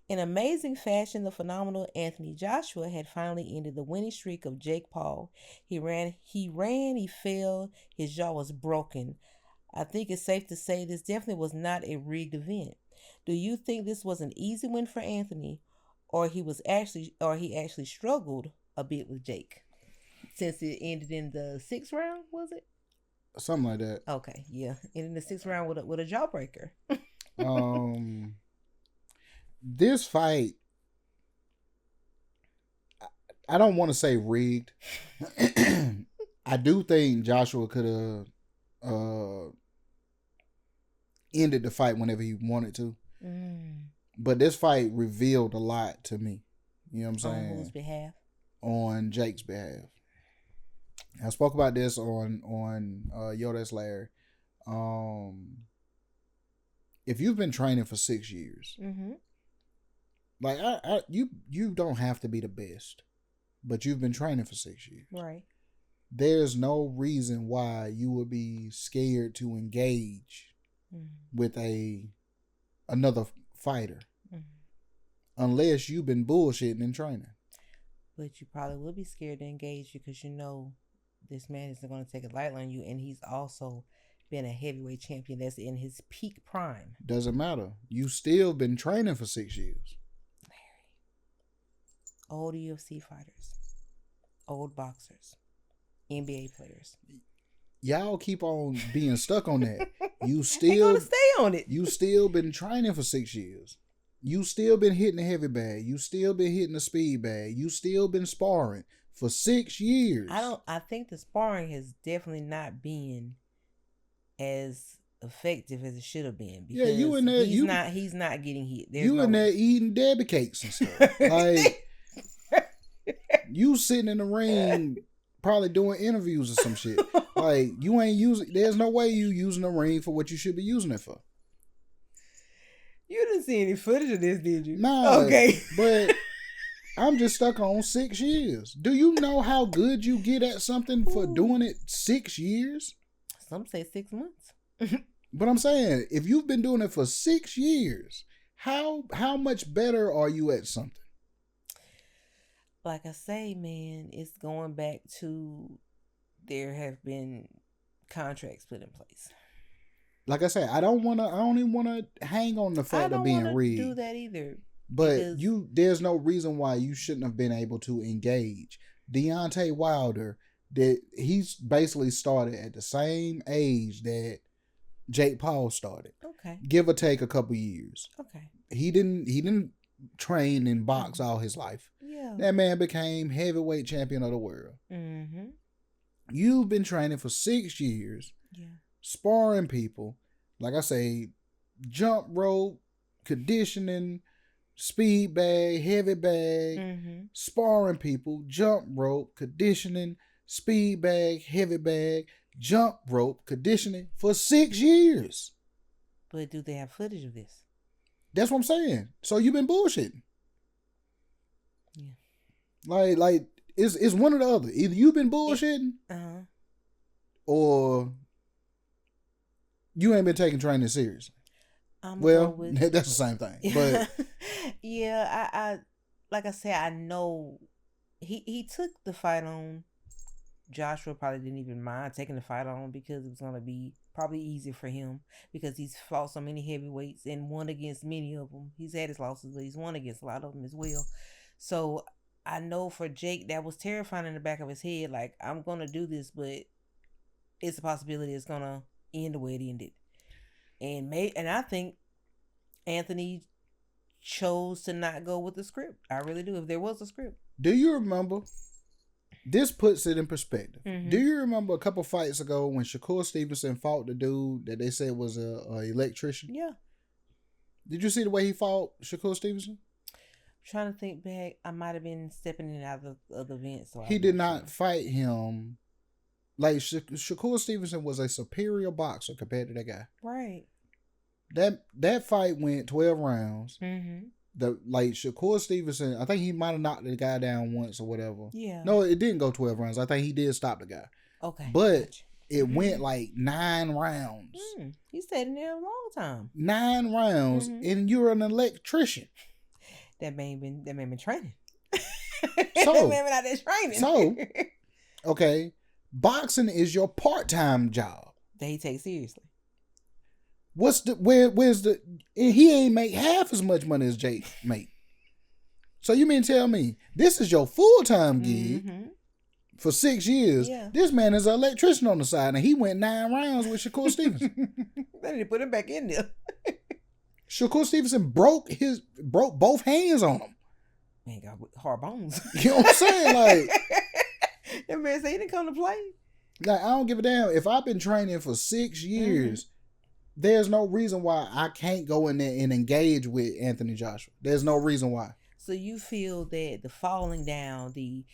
B: In amazing fashion, the phenomenal Anthony Joshua had finally ended the winning streak of Jake Paul. He ran, he fell, his jaw was broken. I think it's safe to say this definitely was not a rigged event. Do you think this was an easy win for Anthony, or he actually struggled a bit with Jake? Since it ended in the 6th round, was it?
A: Something like that.
B: Okay, yeah. And in the 6th round with a jawbreaker.
A: This fight, I don't want to say rigged. I do think Joshua could have ended the fight whenever he wanted to. But this fight revealed a lot to me. You know what I'm saying?
B: On whose behalf?
A: On Jake's behalf. I spoke about this on Yo, That's Larry. If you've been training for 6 years, like you don't have to be the best, but you've been training for 6 years,
B: right?
A: There's no reason why you would be scared to engage with another fighter, unless you've been bullshitting in training.
B: But you probably would be scared to engage because you know this man isn't going to take it lightly on you, and he's also been a heavyweight champion that's in his peak prime.
A: Doesn't matter. You still been training for 6 years.
B: Larry. Old UFC fighters, old boxers, NBA players.
A: Y'all keep on being stuck on that. You still
B: gonna stay on it.
A: You still been training for 6 years. You still been hitting the heavy bag. You still been hitting the speed bag. You still been sparring for 6 years.
B: I think the sparring has definitely not been as effective as it should have been.
A: Yeah, you in there.
B: He's not getting hit.
A: You in there eating Debbie cakes and stuff. Like you sitting in the ring, probably doing interviews or some shit. Like you ain't using. There's no way you using the ring for what you should be using it for.
B: You didn't see any footage of this, did you?
A: Nah.
B: Okay.
A: But I'm just stuck on 6 years. Do you know how good you get at something for doing it 6 years?
B: Some say 6 months.
A: But I'm saying, if you've been doing it for 6 years, how much better are you at something?
B: Like I say, man, it's going back to there have been contracts put in place.
A: Like I said, I don't even wanna hang on the fact of being rigged.
B: I don't do that either.
A: But there's no reason why you shouldn't have been able to engage. Deontay Wilder, that he's basically started at the same age that Jake Paul started.
B: Okay.
A: Give or take a couple years.
B: Okay.
A: He didn't train and box all his life.
B: Yeah.
A: That man became heavyweight champion of the world.
B: Mm-hmm.
A: You've been training for 6 years.
B: Yeah.
A: Sparring people, like I say, jump rope, conditioning, speed bag, heavy bag, sparring people, jump rope, conditioning, speed bag, heavy bag, jump rope, conditioning for 6 years.
B: But do they have footage of this?
A: That's what I'm saying. So you've been bullshitting.
B: Yeah.
A: Like it's one or the other. Either you've been bullshitting, or you ain't been taking training seriously. That's the same thing. But
B: yeah, I like I said, I know he took the fight on. Joshua probably didn't even mind taking the fight on because it was gonna be probably easier for him because he's fought so many heavyweights and won against many of them. He's had his losses, but he's won against a lot of them as well. So I know for Jake that was terrifying in the back of his head. Like, I'm gonna do this, but it's a possibility it's gonna end the way it ended. And I think Anthony chose to not go with the script. I really do. If there was a script.
A: Do you remember? This puts it in perspective. Do you remember a couple fights ago when Shakur Stevenson fought the dude that they said was a electrician?
B: Yeah.
A: Did you see the way he fought Shakur Stevenson?
B: I'm trying to think back. I might have been stepping in and out of the event. So
A: he did not fight him like Shakur Stevenson was a superior boxer compared to that guy.
B: Right.
A: That fight went 12 rounds.
B: Mm-hmm.
A: Like Shakur Stevenson, I think he might have knocked the guy down once or whatever.
B: Yeah.
A: No, it didn't go 12 rounds. I think he did stop the guy.
B: Okay.
A: But
B: gotcha.
A: it went like 9 rounds.
B: He stayed in there a long time.
A: 9 rounds, and you're an electrician.
B: That man been training.
A: So,
B: that man been out there training.
A: So, okay, boxing is your part-time job
B: that he takes seriously.
A: Where's the and he ain't make half as much money as Jake make. So you mean tell me this is your full-time gig for 6 years?
B: Yeah.
A: This man is an electrician on the side, and he went 9 rounds with Shakur Stevenson.
B: They need to put him back in there.
A: Shakur Stevenson broke both hands on him.
B: Man got hard bones.
A: You know what I'm saying? Like
B: that man said he didn't come to play.
A: Like I don't give a damn if I've been training for 6 years. There's no reason why I can't go in there and engage with Anthony Joshua. There's no reason why.
B: So you feel that the falling down, the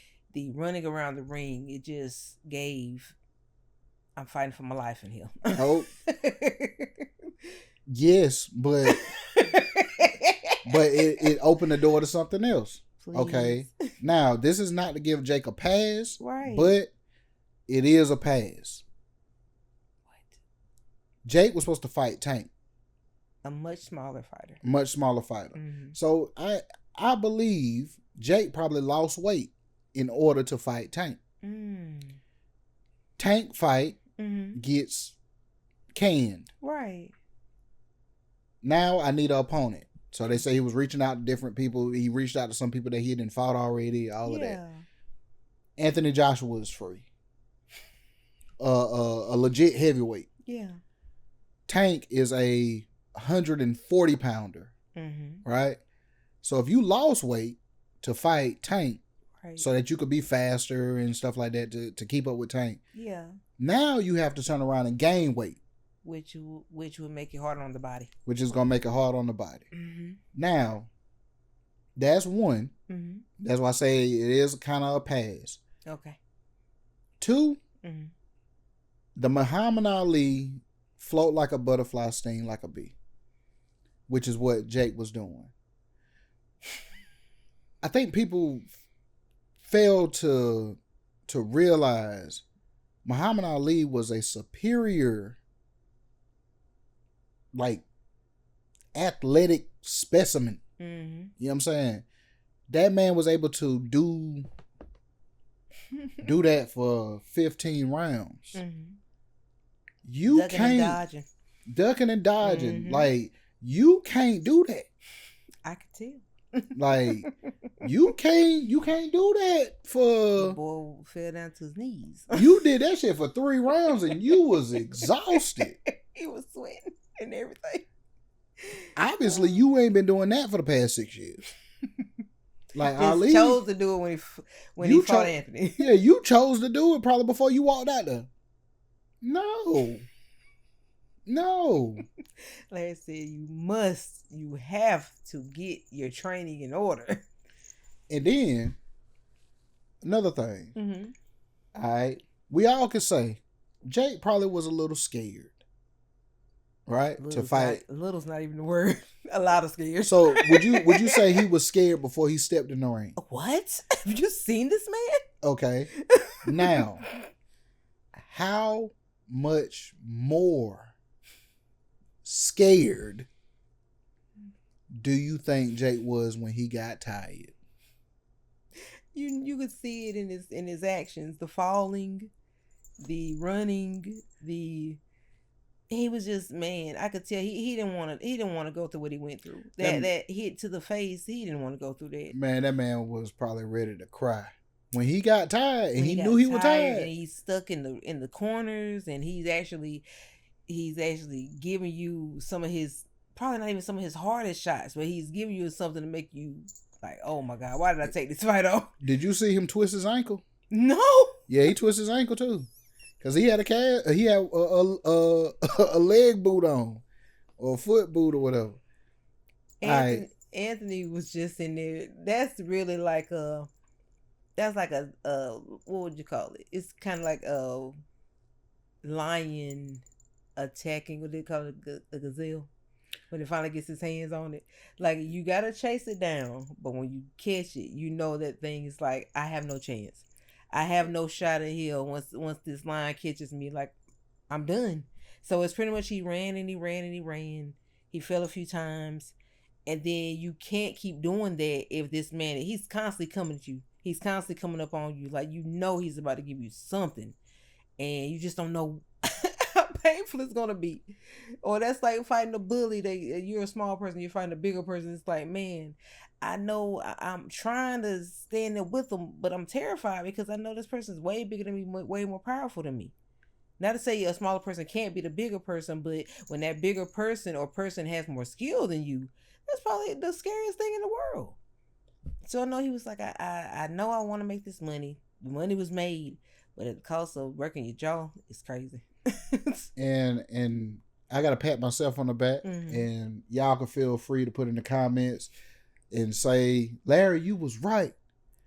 B: running around the ring, it just gave, I'm fighting for my life in here.
A: Oh. Yes, but it opened the door to something else. Please. Okay. Now, this is not to give Jake a pass,
B: right? But
A: it is a pass. Jake was supposed to fight Tank.
B: A much smaller fighter.
A: So I believe Jake probably lost weight in order to fight Tank. Tank fight gets canned.
B: Right.
A: Now I need an opponent. So they say he was reaching out to different people. He reached out to some people that he hadn't fought already, all of that. Anthony Joshua is free. A legit heavyweight.
B: Yeah.
A: Tank is a 140 pounder, right? So if you lost weight to fight Tank, right, so that you could be faster and stuff like that to keep up with Tank, now you have to turn around and gain weight,
B: which would make it harder on the body.
A: Which is gonna make it hard on the body. Now, that's one. That's why I say it is kind of a pass.
B: Okay.
A: 2, the Muhammad Ali. Float like a butterfly, sting like a bee, which is what Jake was doing. I think people fail to realize Muhammad Ali was a superior, like, athletic specimen. You know what I'm saying? That man was able to do that for 15 rounds. You
B: ducking
A: can't ducking and dodging. Like you can't do that.
B: I can tell.
A: Like you can't do that for.
B: The boy fell down to his knees.
A: You did that shit for 3 rounds and you was exhausted.
B: He was sweating and everything.
A: Obviously, you ain't been doing that for the past 6 years. Like
B: just
A: Ali
B: chose to do it when he fought Anthony.
A: Yeah, you chose to do it probably before you walked out there. No.
B: Like I said, you have to get your training in order.
A: And then, another thing. All right. We all could say Jake probably was a little scared. Right? To fight.
B: Little's not even the word. A lot of scared.
A: So would you say he was scared before he stepped in the ring?
B: What? Have you seen this man?
A: Okay. Now, how much more scared do you think Jake was when he got tired?
B: You could see it in his actions, the falling, the running, he was just, man, I could tell he didn't want to go through what he went through. That hit to the face, he didn't want to go through that. Man,
A: that man was probably ready to cry. When he got tired and he knew he was tired.
B: And he's stuck in the corners and he's actually giving you some of his, probably not even some of his hardest shots, but he's giving you something to make you like, oh my God, why did I take this fight off?
A: Did you see him twist his ankle?
B: No.
A: Yeah, he twisted his ankle too. Cause he had a leg boot on, or a foot boot or whatever.
B: Anthony was just in there. That's really like what would you call it? It's kind of like lion attacking, what they call it, a gazelle, when it finally gets his hands on it. Like, you gotta chase it down, but when you catch it, you know that thing is like, I have no chance. I have no shot at hell once this lion catches me. Like, I'm done. So it's pretty much he ran and he ran and he ran. He fell a few times. And then you can't keep doing that if this man, he's constantly coming at you. He's constantly coming up on you. Like, you know he's about to give you something. And you just don't know how painful it's going to be. Or that's like fighting a bully. You're a small person. You're fighting a bigger person. It's like, man, I know I'm trying to stand there with them, but I'm terrified because I know this person's way bigger than me, way more powerful than me. Not to say a smaller person can't be the bigger person, but when that bigger person or person has more skill than you, that's probably the scariest thing in the world. So I know he was like, I know I want to make this money. The money was made, but at the cost of working your jaw, it's crazy.
A: and I gotta pat myself on the back, and y'all can feel free to put in the comments and say, Larry, you was right.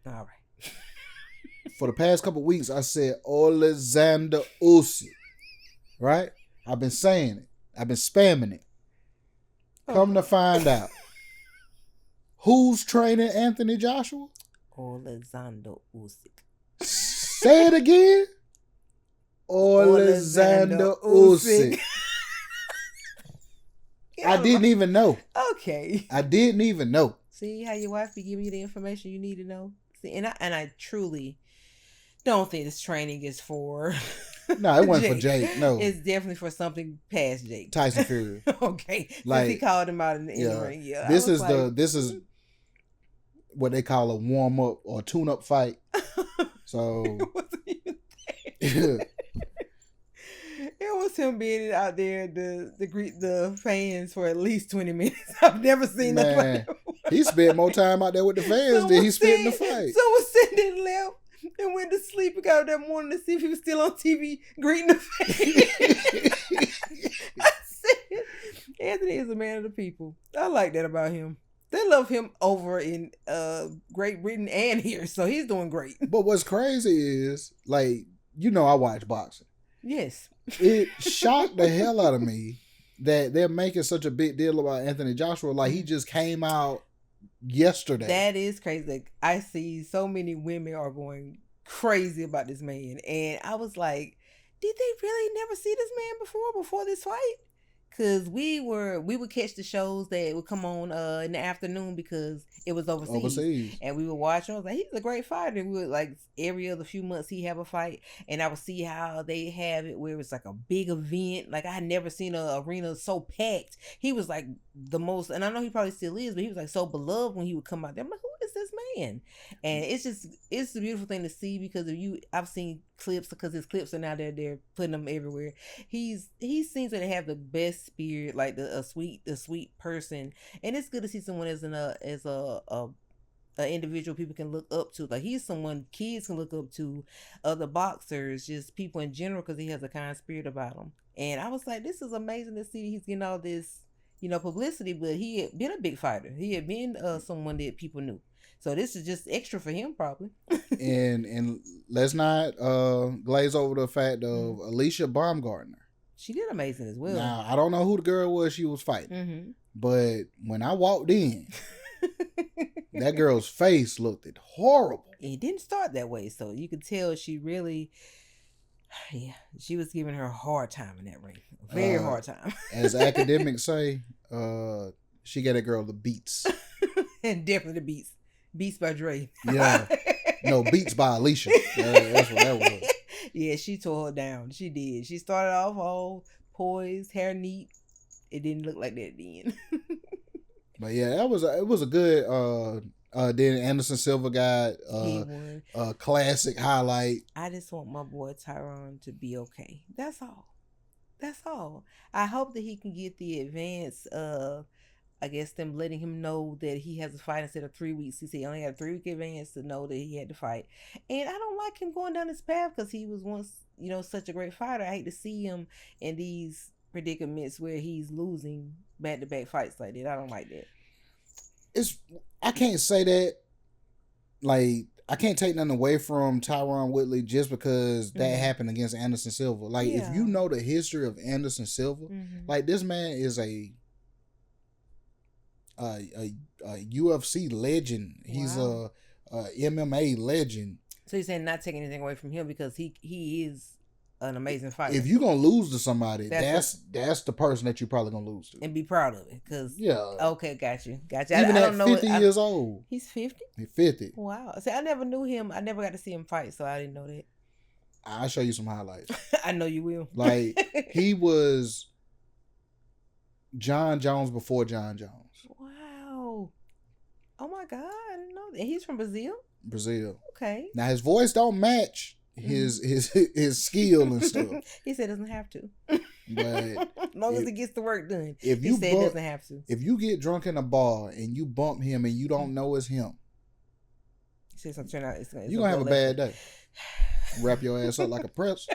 B: All right.
A: For the past couple of weeks, I said Alexander Usyk. Right? I've been saying it. I've been spamming it. Come to find out, who's training Anthony Joshua?
B: Alexander Usyk.
A: Say it again. Alexander Usyk. I didn't even know.
B: Okay.
A: I didn't even know.
B: See how your wife be giving you the information you need to know? See, and I truly don't think this training is for...
A: No, it wasn't for Jake. No.
B: It's definitely for something past Jake.
A: Tyson Fury.
B: Okay.
A: Like,
B: he called him out in the ring. Yeah.
A: This is what they call a warm up or tune up fight. So
B: it was him being out there to greet the fans for at least 20 minutes. I've never seen that.
A: He spent more time out there with the fans than he spent in the fight.
B: Someone said they left and went to sleep and got up that morning to see if he was still on TV greeting the fans. I said, Anthony is a man of the people. I like that about him. They love him over in Great Britain and here, so he's doing great.
A: But what's crazy is, like, I watch boxing.
B: Yes.
A: It shocked the hell out of me that they're making such a big deal about Anthony Joshua. Like, he just came out yesterday.
B: That is crazy. Like, I see so many women are going crazy about this man, and I was like, did they really never see this man before this fight? Because we would catch the shows that would come on in the afternoon because it was overseas. And we would watch. I was like, he's a great fighter. We would, like, every other few months he have a fight, and I would see how they have it where it's like a big event. Like, I had never seen an arena so packed. He was like the most, and I know he probably still is, but he was like so beloved when he would come out there. I'm like, who is this man? And it's a beautiful thing to see because I've seen clips because his clips are now they're putting them everywhere. He seems to have the best spirit, like a sweet person, and it's good to see someone as a individual people can look up to. Like, he's someone kids can look up to, other boxers, just people in general, because he has a kind spirit about him. And I was like, this is amazing to see he's getting all this publicity, but he had been a big fighter. He had been someone that people knew. So this is just extra for him, probably.
A: and let's not glaze over the fact of Alicia Baumgartner.
B: She did amazing as well.
A: Now, I don't know who the girl was she was fighting, but when I walked in, that girl's face looked horrible.
B: It didn't start that way, so you could tell she really, she was giving her a hard time in that ring. A very hard time.
A: As academics say, she got that girl the beats.
B: And definitely the beats. Beats by Dre.
A: Yeah. No, beats by Alicia. That's what that was.
B: Yeah, she tore her down. She did. She started off all poised, hair neat. It didn't look like that then.
A: But yeah, it was a good then Anderson Silva got a classic highlight.
B: I just want my boy Tyron to be okay. That's all. I hope that he can get the advance I guess them letting him know that he has a fight instead of 3 weeks. He said he only had a 3-week advance to know that he had to fight. And I don't like him going down this path because he was once, such a great fighter. I hate to see him in these predicaments where he's losing back-to-back fights like that. I don't like that.
A: I can't say that. Like, I can't take nothing away from Tyron Woodley just because that happened against Anderson Silva. Like, if you know the history of Anderson Silva, like, this man is a UFC legend. He's a MMA legend.
B: So you're saying not taking anything away from him because he is an amazing fighter.
A: If you're gonna lose to somebody, that's the person that you're probably gonna lose to,
B: and be proud of it. Cause okay, got you.
A: Even at 50 years old,
B: he's 50.
A: He's 50.
B: Wow. See, I never knew him. I never got to see him fight, so I didn't know that.
A: I'll show you some highlights.
B: I know you will.
A: Like, he was John Jones before John Jones.
B: Wow. Oh my God, I didn't know that. He's from Brazil. Okay.
A: Now his voice don't match his skill and stuff.
B: He said doesn't have to.
A: But
B: as long as he gets the work done.
A: If
B: he said doesn't have to.
A: If you get drunk in a bar and you bump him and you don't know it's him,
B: he says something out.
A: You're gonna have a bad day. Wrap your ass up like a press.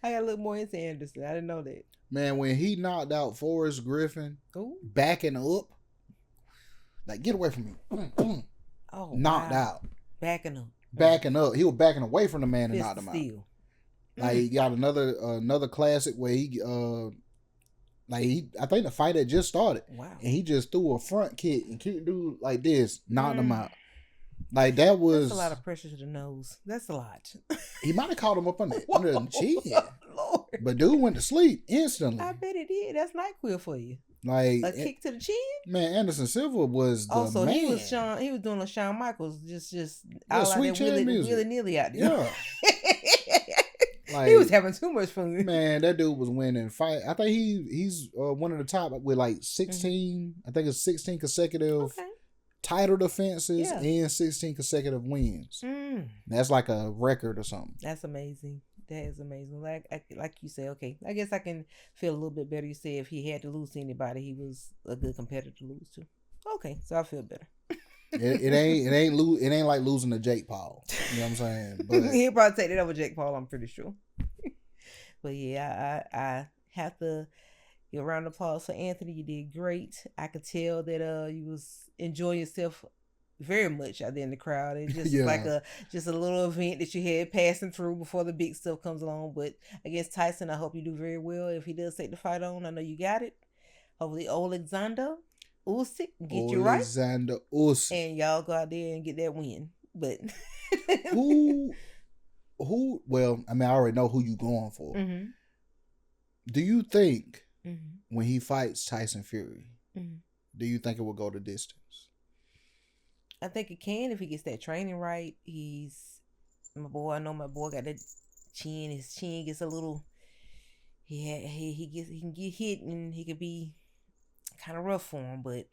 B: I gotta look more into Anderson. I didn't know that.
A: Man, when he knocked out Forrest Griffin, backing up, like, get away from me. Knocked out.
B: Backing up.
A: He was backing away from the man and knocked him out. Like, he got another classic where I think the fight had just started.
B: Wow.
A: And he just threw a front kick and kicked dude like this, knocked him out. Like, that's a
B: lot of pressure to the nose. That's a lot.
A: He might have caught him up under the chin. Lord. But dude went to sleep instantly.
B: I bet it did. That's NyQuil for you.
A: Like,
B: a kick to the chin.
A: Man, Anderson Silva was the man.
B: He was doing a Shawn Michaels, just
A: sweet chin music,
B: willy nilly out there.
A: Yeah. Like,
B: he was having too much fun.
A: Man, that dude was winning fight. I think he's one of the top with like 16. I think it's 16 consecutive title defenses and 16 consecutive wins. That's like a record or something.
B: That's amazing. That is amazing. Like you say, okay, I guess I can feel a little bit better. You say if he had to lose to anybody, he was a good competitor to lose to. Okay, so I feel better.
A: it ain't like losing to Jake Paul. You know what I'm saying? But
B: he'll probably take that over Jake Paul, I'm pretty sure. But yeah, I have to give a round of applause for Anthony. You did great. I could tell that you was enjoying yourself very much out there in the crowd. It's just like a little event that you had passing through before the big stuff comes along. But against Tyson, I hope you do very well. If he does take the fight on, I know you got it. Hopefully Alexander Usyk get you right.
A: Alexander Usyk.
B: And y'all go out there and get that win. But
A: who well, I mean, I already know who you going for.
B: Mm-hmm.
A: Do you think when he fights Tyson Fury, do you think it will go the distance?
B: I think it can if he gets that training right. He's my boy. I know my boy got that chin. His chin gets a little. He can get hit and he could be kind of rough for him. But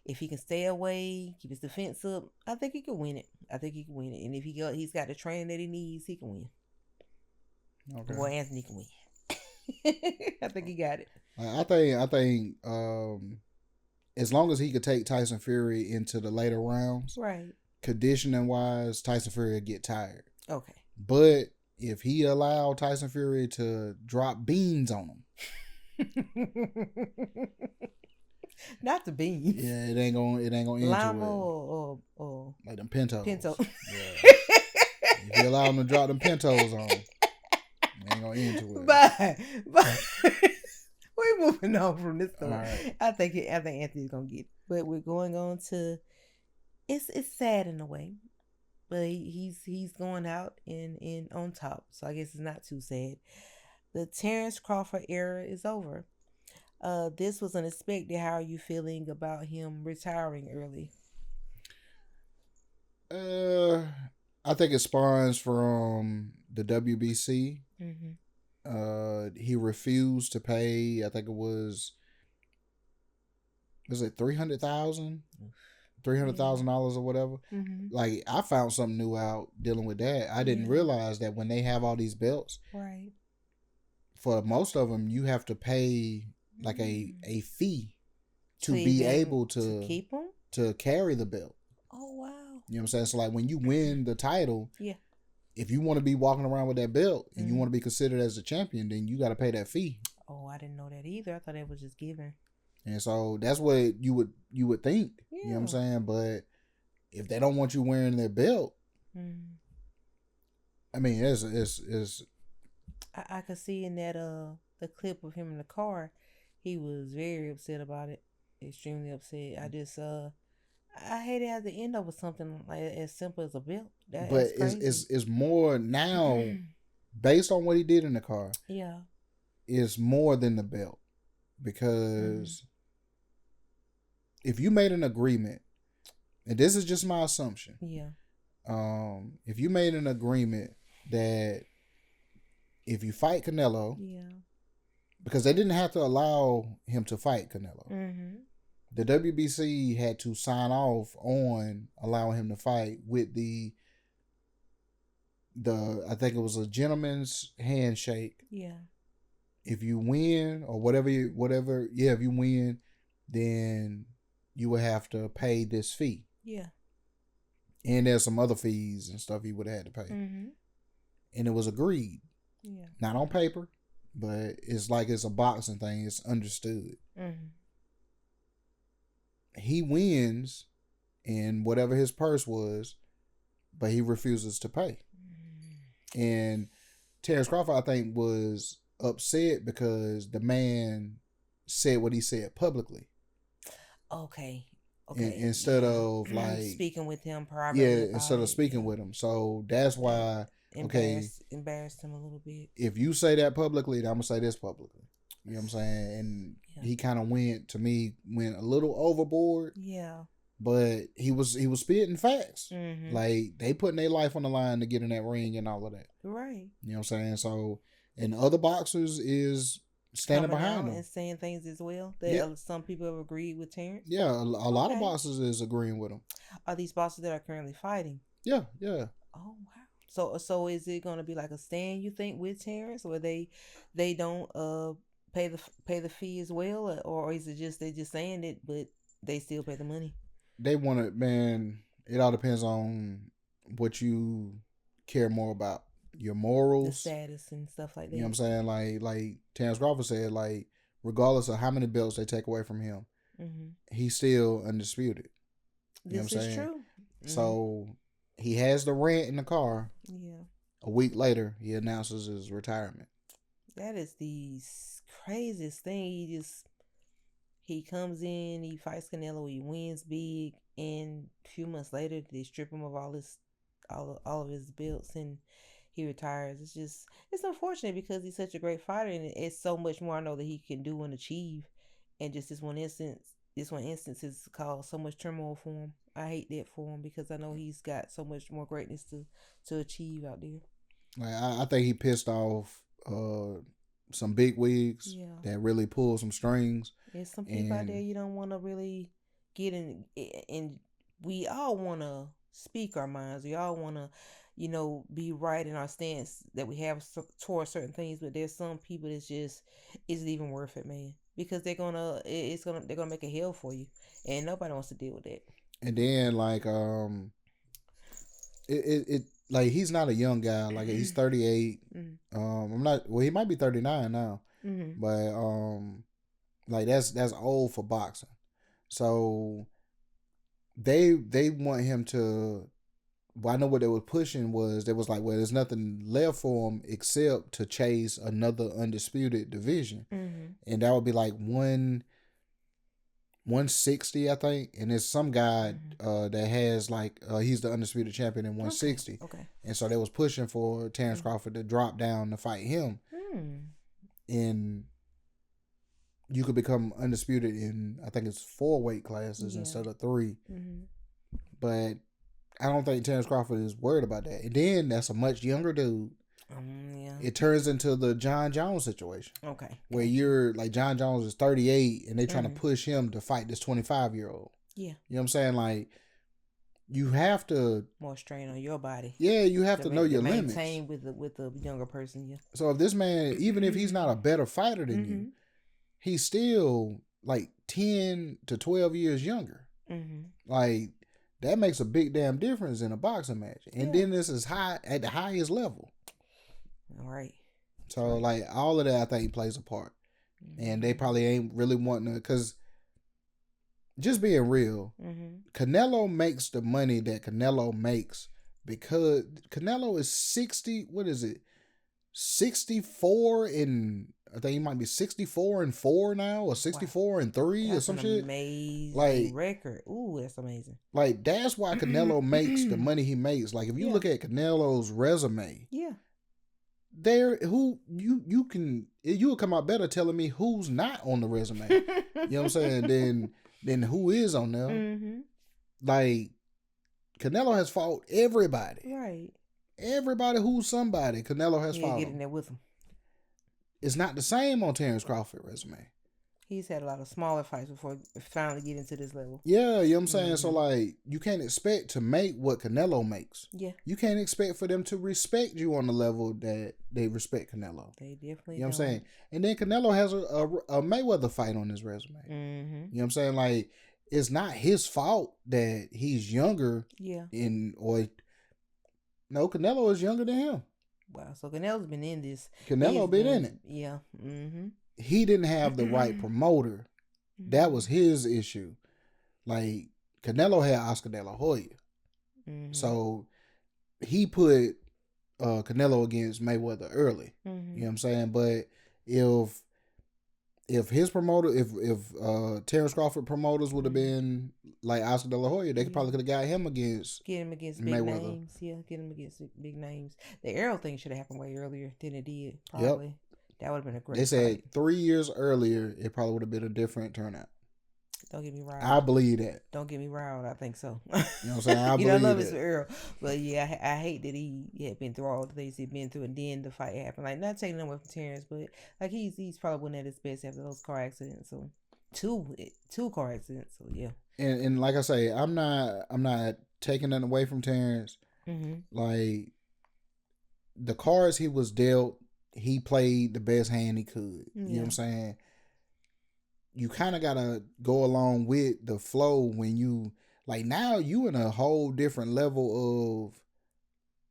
B: if he can stay away, keep his defense up, I think he can win it. And if he's got the training that he needs, he can win. Okay. Boy, Anthony can win. I think he got it.
A: I think as long as he could take Tyson Fury into the later rounds,
B: right?
A: Conditioning wise, Tyson Fury would get tired.
B: Okay.
A: But if he allowed Tyson Fury to drop beans on him,
B: not the beans.
A: Yeah, it ain't gonna end
B: Lima
A: well.
B: or
A: like them pintos.
B: Pinto.
A: Yeah. If you allow him to drop them pintos on him, it ain't gonna end too well.
B: But we're moving on from this story.
A: Right.
B: I think Anthony's gonna get it. But we're going on to it's sad in a way. But he's going out in on top. So I guess it's not too sad. The Terrence Crawford era is over. This was unexpected. How are you feeling about him retiring early?
A: I think it spawns from the WBC. He refused to pay. I think it was $300,000 or whatever. Like, I found something new out dealing with that. I didn't realize that when they have all these belts,
B: right?
A: For most of them, you have to pay like a fee to be able to
B: keep them,
A: to carry the belt.
B: Oh wow!
A: You know what I'm saying? So like when you win the title, if you want to be walking around with that belt and you want to be considered as a champion, then you got to pay that fee.
B: Oh, I didn't know that either. I thought it was just given.
A: And so that's what you would think. You know what I'm saying? But if they don't want you wearing their belt,
B: Mm.
A: I mean, it's
B: I could see in that the clip of him in the car, he was very upset about it, extremely upset. I hate it at the end over something like as simple as a belt.
A: but
B: That's crazy.
A: it's more now based on what he did in the car.
B: Yeah.
A: It's more than the belt because if you made an agreement, and this is just my assumption,
B: Yeah.
A: if you made an agreement that if you fight Canelo,
B: Yeah.
A: because they didn't have to allow him to fight Canelo.
B: Mm-hmm.
A: The WBC had to sign off on allowing him to fight with the I think it was a gentleman's handshake.
B: Yeah.
A: If you win or whatever, if you win, then you would have to pay this fee.
B: Yeah.
A: And there's some other fees and stuff he would have had to pay.
B: Mm-hmm.
A: And it was agreed.
B: Yeah.
A: Not on paper, but it's like it's a boxing thing. It's understood.
B: Mm-hmm.
A: He wins in whatever his purse was, but he refuses to pay. Mm-hmm. And Terrence Crawford, I think, was upset because the man said what he said publicly.
B: Okay.
A: Instead of like
B: speaking with him privately.
A: Instead of speaking with him. So that's why
B: embarrassed him a little bit.
A: If you say that publicly, then I'm gonna say this publicly. You know what I'm saying? And he kind of went a little overboard.
B: Yeah.
A: But he was spitting facts.
B: Mm-hmm.
A: Like they putting their life on the line to get in that ring and all of that.
B: Right.
A: You know what I'm saying? So and other boxers is standing behind them
B: and saying things as well that some people have agreed with Terrence.
A: Yeah, a lot of boxers is agreeing with him.
B: Are these boxers that are currently fighting?
A: Yeah.
B: Oh wow. So is it going to be like a stand, you think, with Terrence, where they don't pay the fee as well, or is it just they just saying it but they still pay the money?
A: They want it, man. It all depends on what you care more about. Your morals,
B: the status and stuff like that.
A: You know what I'm saying? Like Terrence Crawford said, like regardless of how many belts they take away from him, he's still undisputed. You know what I'm saying?
B: True.
A: So he has the rant in the car.
B: Yeah.
A: A week later, he announces his retirement.
B: That is the craziest thing. He comes in, he fights Canelo, he wins big, and a few months later they strip him of all of his belts and he retires. It's unfortunate because he's such a great fighter, and it's so much more I know that he can do and achieve. And just this one instance has caused so much turmoil for him. I hate that for him because I know he's got so much more greatness to achieve out there.
A: Like I think he pissed off some big wigs that really pull some strings.
B: There's some people out there you don't want to really get in, and we all want to speak our minds. We all want to, be right in our stance that we have towards certain things. But there's some people that's just isn't even worth it, man, because they're gonna make a hell for you, and nobody wants to deal with that.
A: And then like it like he's not a young guy. Like he's 38. I'm not. Well, he might be 39 now. But like that's old for boxing. So they want him to. Well, I know what they were pushing was there was like, well, there's nothing left for him except to chase another undisputed division, and that would be like 160, I think. And there's some guy that has like he's the undisputed champion in 160.
B: Okay.
A: And so they was pushing for Terrence Crawford to drop down to fight him, and you could become undisputed in I think it's 4 weight classes instead of 3. But I don't think Terrence Crawford is worried about that. And then that's a much younger dude. It turns into the John Jones situation.
B: Okay.
A: Where you're like John Jones is 38 and they're trying to push him to fight this 25-year-old.
B: Yeah.
A: You know what I'm saying? Like you have to
B: more strain on your body.
A: Yeah, you have to know your limits.
B: Maintain with the younger person, yeah.
A: So if this man, even if he's not a better fighter than you, he's still like 10 to 12 years younger. Like that makes a big damn difference in a boxing match. And then this is high at the highest level.
B: All right.
A: So like all of that I think plays a part. And they probably ain't really wanting to, because just being real,
B: Mm-hmm.
A: Canelo makes the money that Canelo makes because Canelo is 60. What is it? 64 and I think he might be 64-4 now, or 64-3 or
B: That's
A: some
B: an
A: shit.
B: amazing
A: Like,
B: record. Ooh, that's amazing.
A: like that's why Canelo makes the money he makes. Like if you
B: Yeah.
A: look at Canelo's resume,
B: Yeah.
A: there who you'll come out better telling me who's not on the resume. You know what I'm saying? Then who is on there?
B: Mm-hmm.
A: Like Canelo has fought everybody.
B: Right.
A: Everybody who's somebody, Canelo has fought
B: Get
A: him.
B: in there with him.
A: It's not the same on Terrence Crawford's resume.
B: He's had a lot of smaller fights before finally get into this level.
A: Yeah, you know what I'm saying? So, like, you can't expect to make what Canelo makes.
B: Yeah.
A: You can't expect for them to respect you on the level that they respect Canelo.
B: They definitely
A: You know what I'm
B: don't.
A: saying? And then Canelo has a Mayweather fight on his resume.
B: Mm-hmm.
A: You know what I'm saying? Like, it's not his fault that he's younger.
B: Yeah.
A: No, Canelo is younger than him.
B: Wow. So Canelo's been in this.
A: Canelo been in it.
B: Yeah. Mm-hmm.
A: He didn't have the right promoter. That was his issue. Like, Canelo had Oscar De La Hoya.
B: Mm-hmm.
A: So, he put Canelo against Mayweather early.
B: Mm-hmm.
A: You know what I'm saying? But if his promoter, if Terrence Crawford promoters would have been like Oscar De La Hoya, they probably could have got him against
B: Get him against
A: Mayweather.
B: Big names. Yeah, get him against big names. The Arrow thing should have happened way earlier than it did. Probably. Yep. That would have been a great
A: They said
B: fight.
A: 3 years earlier, it probably would have been a different turnout.
B: Don't get me riled.
A: I believe that.
B: Don't get me riled. I think so.
A: You know what I'm saying? I believe
B: I love
A: that.
B: his Earl. But yeah, I hate that he had been through all the things he'd been through and then the fight happened. Like, not taking away from Terrence, but like he's probably wasn't at his best after those car accidents. So two car accidents. So yeah.
A: And like I say, I'm not taking nothing away from Terrence.
B: Mm-hmm.
A: Like, the cards he was dealt, he played the best hand he could. You know what I'm saying? You kind of got to go along with the flow when you, like, now you in a whole different level of,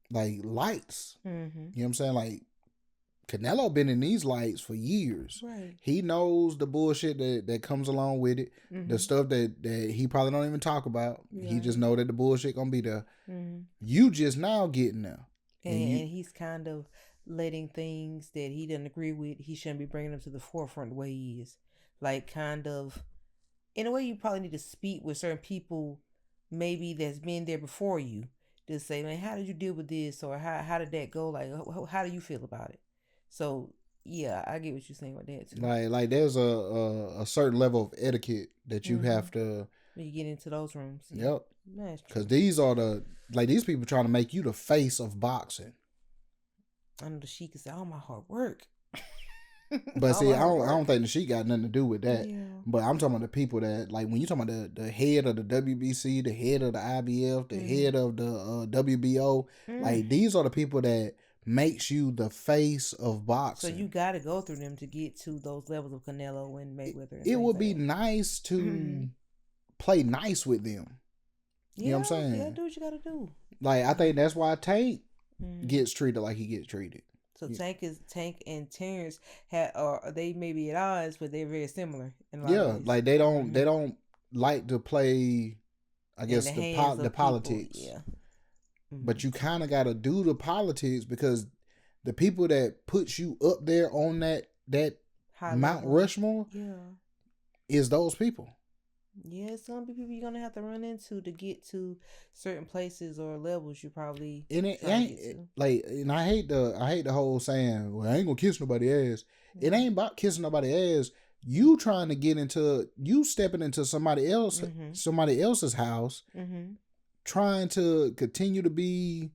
A: like, lights.
B: Mm-hmm.
A: You know what I'm saying? Like, Canelo been in these lights for years.
B: Right.
A: He knows the bullshit that comes along with it.
B: Mm-hmm.
A: The stuff that he probably don't even talk about.
B: Yeah.
A: He just know that the bullshit gonna be there.
B: Mm-hmm.
A: You just now getting there.
B: And he's kind of letting things that he doesn't agree with, he shouldn't be bringing them to the forefront the way he is. Like, kind of, in a way, you probably need to speak with certain people maybe that's been there before you. Just say, man, how did you deal with this? Or how did that go? Like, how do you feel about it? So, yeah, I get what you're saying with that, too.
A: Like there's a certain level of etiquette that you have to...
B: When you get into those rooms.
A: Yep.
B: Because
A: these are these people trying to make you the face of boxing.
B: I know the Sheik can say, all my hard work.
A: But see, I don't think the Sheik got nothing to do with that.
B: Yeah.
A: But I'm talking about the people that, like, when you talking about the head of the WBC, the head of the IBF, the head of the WBO, like, these are the people that makes you the face of boxing.
B: So you got to go through them to get to those levels of Canelo and Mayweather.
A: It would be nice to play nice with them. You know what I'm saying?
B: Yeah, do what you got to do.
A: Like, I think that's why Tank gets treated like he gets treated.
B: So Tank and Terrence they may be at odds, but they're very similar in a lot of ways.
A: Like they don't like to play, I guess, the politics.
B: Yeah.
A: But you kind of got to do the politics because the people that puts you up there on that Mount Rushmore is those people.
B: Yeah, some people you're gonna have to run into to get to certain places or levels you probably.
A: And it ain't like, and I hate the whole saying, well, I ain't gonna kiss nobody ass. It ain't about kissing nobody ass. You trying to get into, you stepping into somebody else's house, trying to continue to be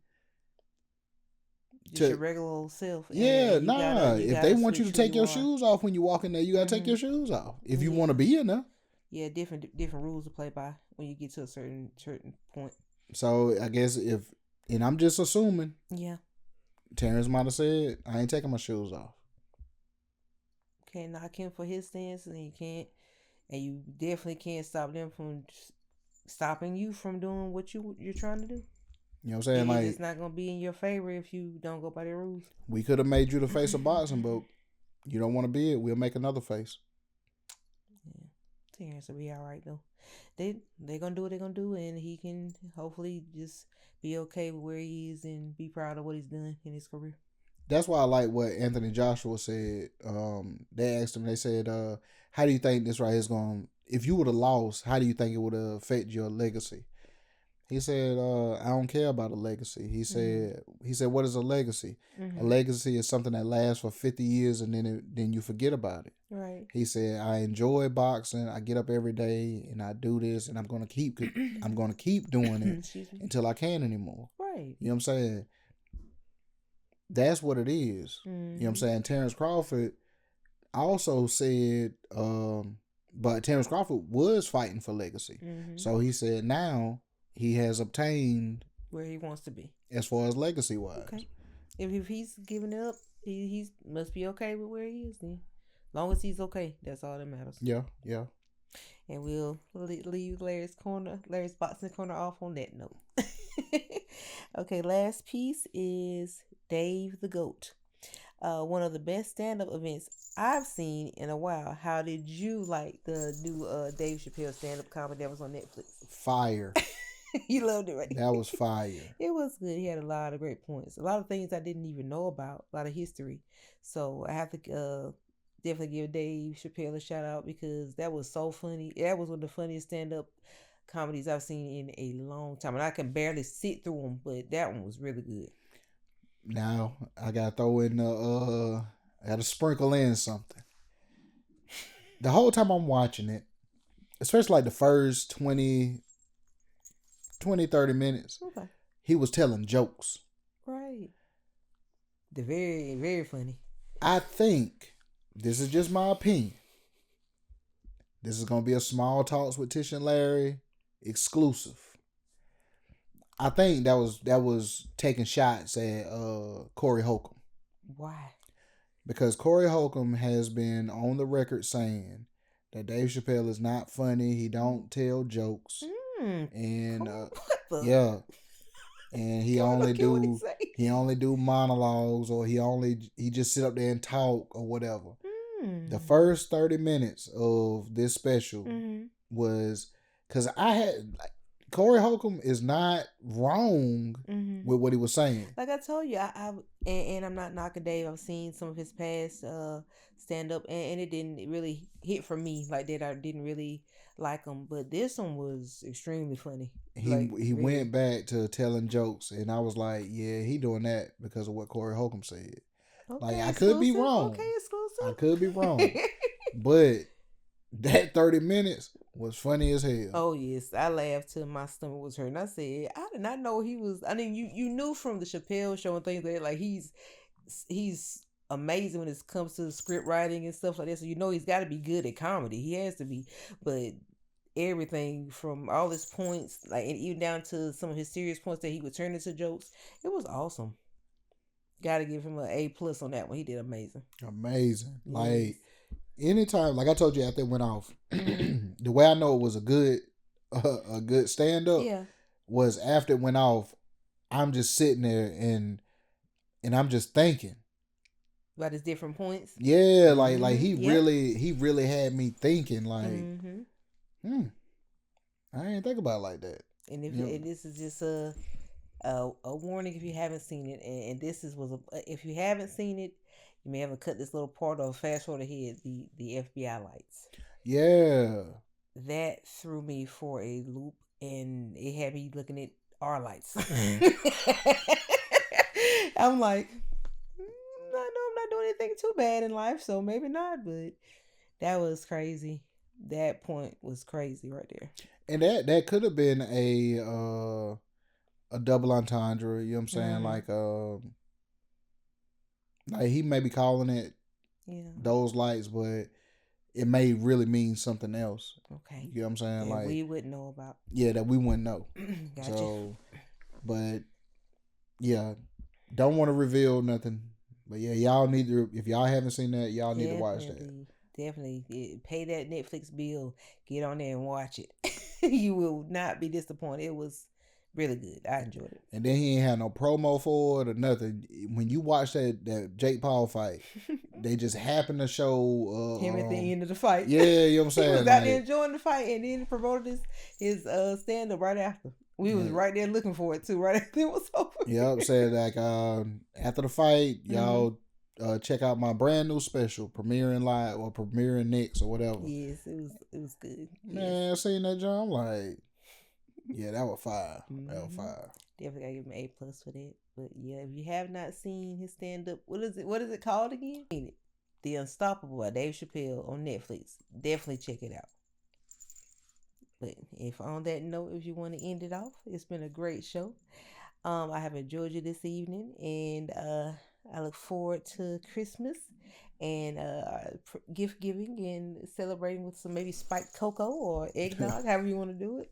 B: just your regular old self.
A: Yeah, if they want you to take your shoes off when you walk in there, you gotta take your shoes off if you want to be in there.
B: Yeah, different rules to play by when you get to a certain point.
A: So I guess and I'm just assuming.
B: Yeah.
A: Terrence might have said, I ain't taking my shoes off.
B: Can't knock him for his stance, and you definitely can't stop them from stopping you from doing what you're trying to do.
A: You know what I'm saying? Like,
B: it's not gonna be in your favor if you don't go by their rules.
A: We could have made you the face of boxing, but you don't want to be it. We'll make another face.
B: Yeah. Terrence will be all right though. they're gonna do what they're gonna do, and he can hopefully just be okay with where he is and be proud of what he's done in his career.
A: That's why I like what Anthony Joshua said. They asked him. They said, "How do you think this right here is going? If you would have lost, how do you think it would affect your legacy?" He said, "I don't care about a legacy." He said, "What is a legacy? A legacy is something that lasts for 50 years and then you forget about it."
B: Right.
A: He said, "I enjoy boxing. I get up every day and I do this, and I'm gonna keep doing it until I can't anymore."
B: Right.
A: You know what I'm saying? That's what it is. You know what I'm saying? Terrence Crawford also said, but Terrence Crawford was fighting for legacy. So he said now he has obtained
B: where he wants to be
A: as far as legacy wise.
B: Okay. If he's giving it up, he must be okay with where he is then. As long as he's okay, that's all that matters.
A: Yeah.
B: And we'll leave Larry's boxing corner off on that note. Okay, last piece is Dave the Goat. One of the best stand-up events I've seen in a while. How did you like the new Dave Chappelle stand-up comedy that was on Netflix?
A: Fire.
B: You loved it, right?
A: That was fire.
B: It was good. He had a lot of great points. A lot of things I didn't even know about. A lot of history. So I have to definitely give Dave Chappelle a shout out because that was so funny. That was one of the funniest stand-up comedies I've seen in a long time. And I can barely sit through them, but that one was really good.
A: Now I gotta throw in I gotta sprinkle in something. The whole time I'm watching it, especially like the first 20, 30 minutes,
B: okay,
A: he was telling jokes.
B: Right. They're very, very funny.
A: I think, this is just my opinion, this is gonna be a Small Talks with Tish and Larry exclusive. I think that was taking shots at Corey Holcomb.
B: Why?
A: Because Corey Holcomb has been on the record saying that Dave Chappelle is not funny. He don't tell jokes, and yeah, and he only do monologues, or he just sit up there and talk or whatever. The first 30 minutes of this special was because Corey Holcomb is not wrong with what he was saying.
B: Like I told you, and I'm not knocking Dave. I've seen some of his past stand up, and it didn't really hit for me like that. I didn't really like him, but this one was extremely funny.
A: He went back to telling jokes, and I was like, yeah, he doing that because of what Corey Holcomb said.
B: Okay,
A: like I could be wrong.
B: Okay, exclusive.
A: I could be wrong, but that 30 minutes was funny as hell.
B: Oh yes, I laughed till my stomach was hurting. I said, I did not know he was. I mean, you knew from the Chappelle show and things like that, like he's amazing when it comes to script writing and stuff like that. So you know he's got to be good at comedy. He has to be. But everything from all his points, like and even down to some of his serious points that he would turn into jokes, it was awesome. Got to give him an A+ on that one. He did amazing.
A: Amazing. Yes. Like anytime, like I told you after it went off, the way I know it was a good stand up was after it went off, I'm just sitting there and I'm just thinking
B: about his different points.
A: Yeah, like he really had me thinking like, I didn't think about it like that.
B: And and this is just a warning if you haven't seen it, and this if you haven't seen it, you may have to cut this little part or fast forward ahead. The FBI lights.
A: Yeah. That
B: threw me for a loop, and it had me looking at our lights. I'm like, I know I'm not doing anything too bad in life, so maybe not. But that was crazy. That point was crazy right there.
A: And that could have been a double entendre. You know what I'm saying? Like he may be calling it those lights, but it may really mean something else.
B: Okay.
A: You know what I'm saying?
B: Like we wouldn't know about.
A: Yeah, that we wouldn't know.
B: Gotcha.
A: So, but yeah, don't want to reveal nothing. But yeah, y'all need to, if y'all haven't seen that, y'all need to watch that.
B: Definitely pay that Netflix bill. Get on there and watch it. You will not be disappointed. It was Really good. I enjoyed it.
A: And then he ain't had no promo for it or nothing. When you watch that Jake Paul fight, they just happened to show
B: him at the end of the fight.
A: Yeah, you know what I'm saying?
B: He was out there enjoying the fight, and then promoted his stand up right after. We was right there looking for it too, right after it was over.
A: Yep, said like after the fight, y'all check out my brand new special, premiering live or premiering next or whatever.
B: Yes, it was good.
A: Man, I seen that John, I'm like, yeah, that was fire. That was fire.
B: Definitely gotta give him an A+ for that. But yeah, if you have not seen his stand up, what is it called again? The Unstoppable by Dave Chappelle on Netflix. Definitely check it out. But if on that note, if you want to end it off, it's been a great show. I have enjoyed you this evening, and I look forward to Christmas and gift giving and celebrating with some maybe spiked cocoa or eggnog, however you want to do it.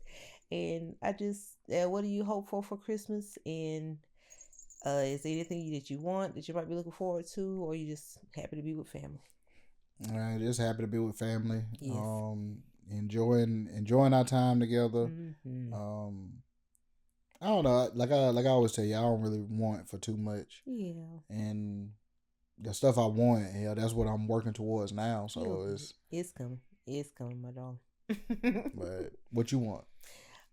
B: And I just, what do you hope for Christmas? And is there anything that you want that you might be looking forward to, or you just happy to be with family?
A: Just happy to be with family.
B: Yes.
A: Enjoying our time together. I don't know, like I always tell you, I don't really want for too much.
B: Yeah.
A: And the stuff I want, that's what I'm working towards now. So
B: it's coming, my darling.
A: But what you want?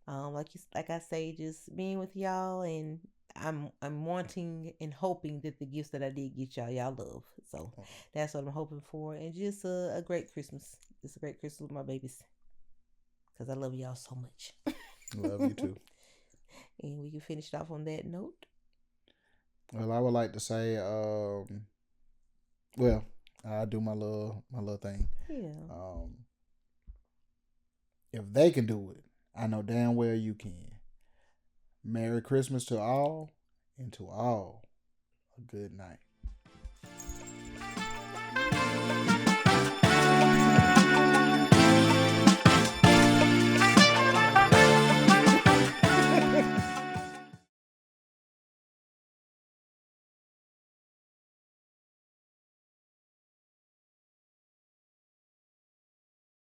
B: Like I say, just being with y'all, and I'm wanting and hoping that the gifts that I did get y'all love. So that's what I'm hoping for, and just a great Christmas. It's a great Christmas with my babies, because I love y'all so much.
A: Love you too.
B: And we can finish it off on that note.
A: Well, I would like to say, I do my little thing.
B: Yeah.
A: If they can do it, I know damn well you can. Merry Christmas to all, and to all, a good night.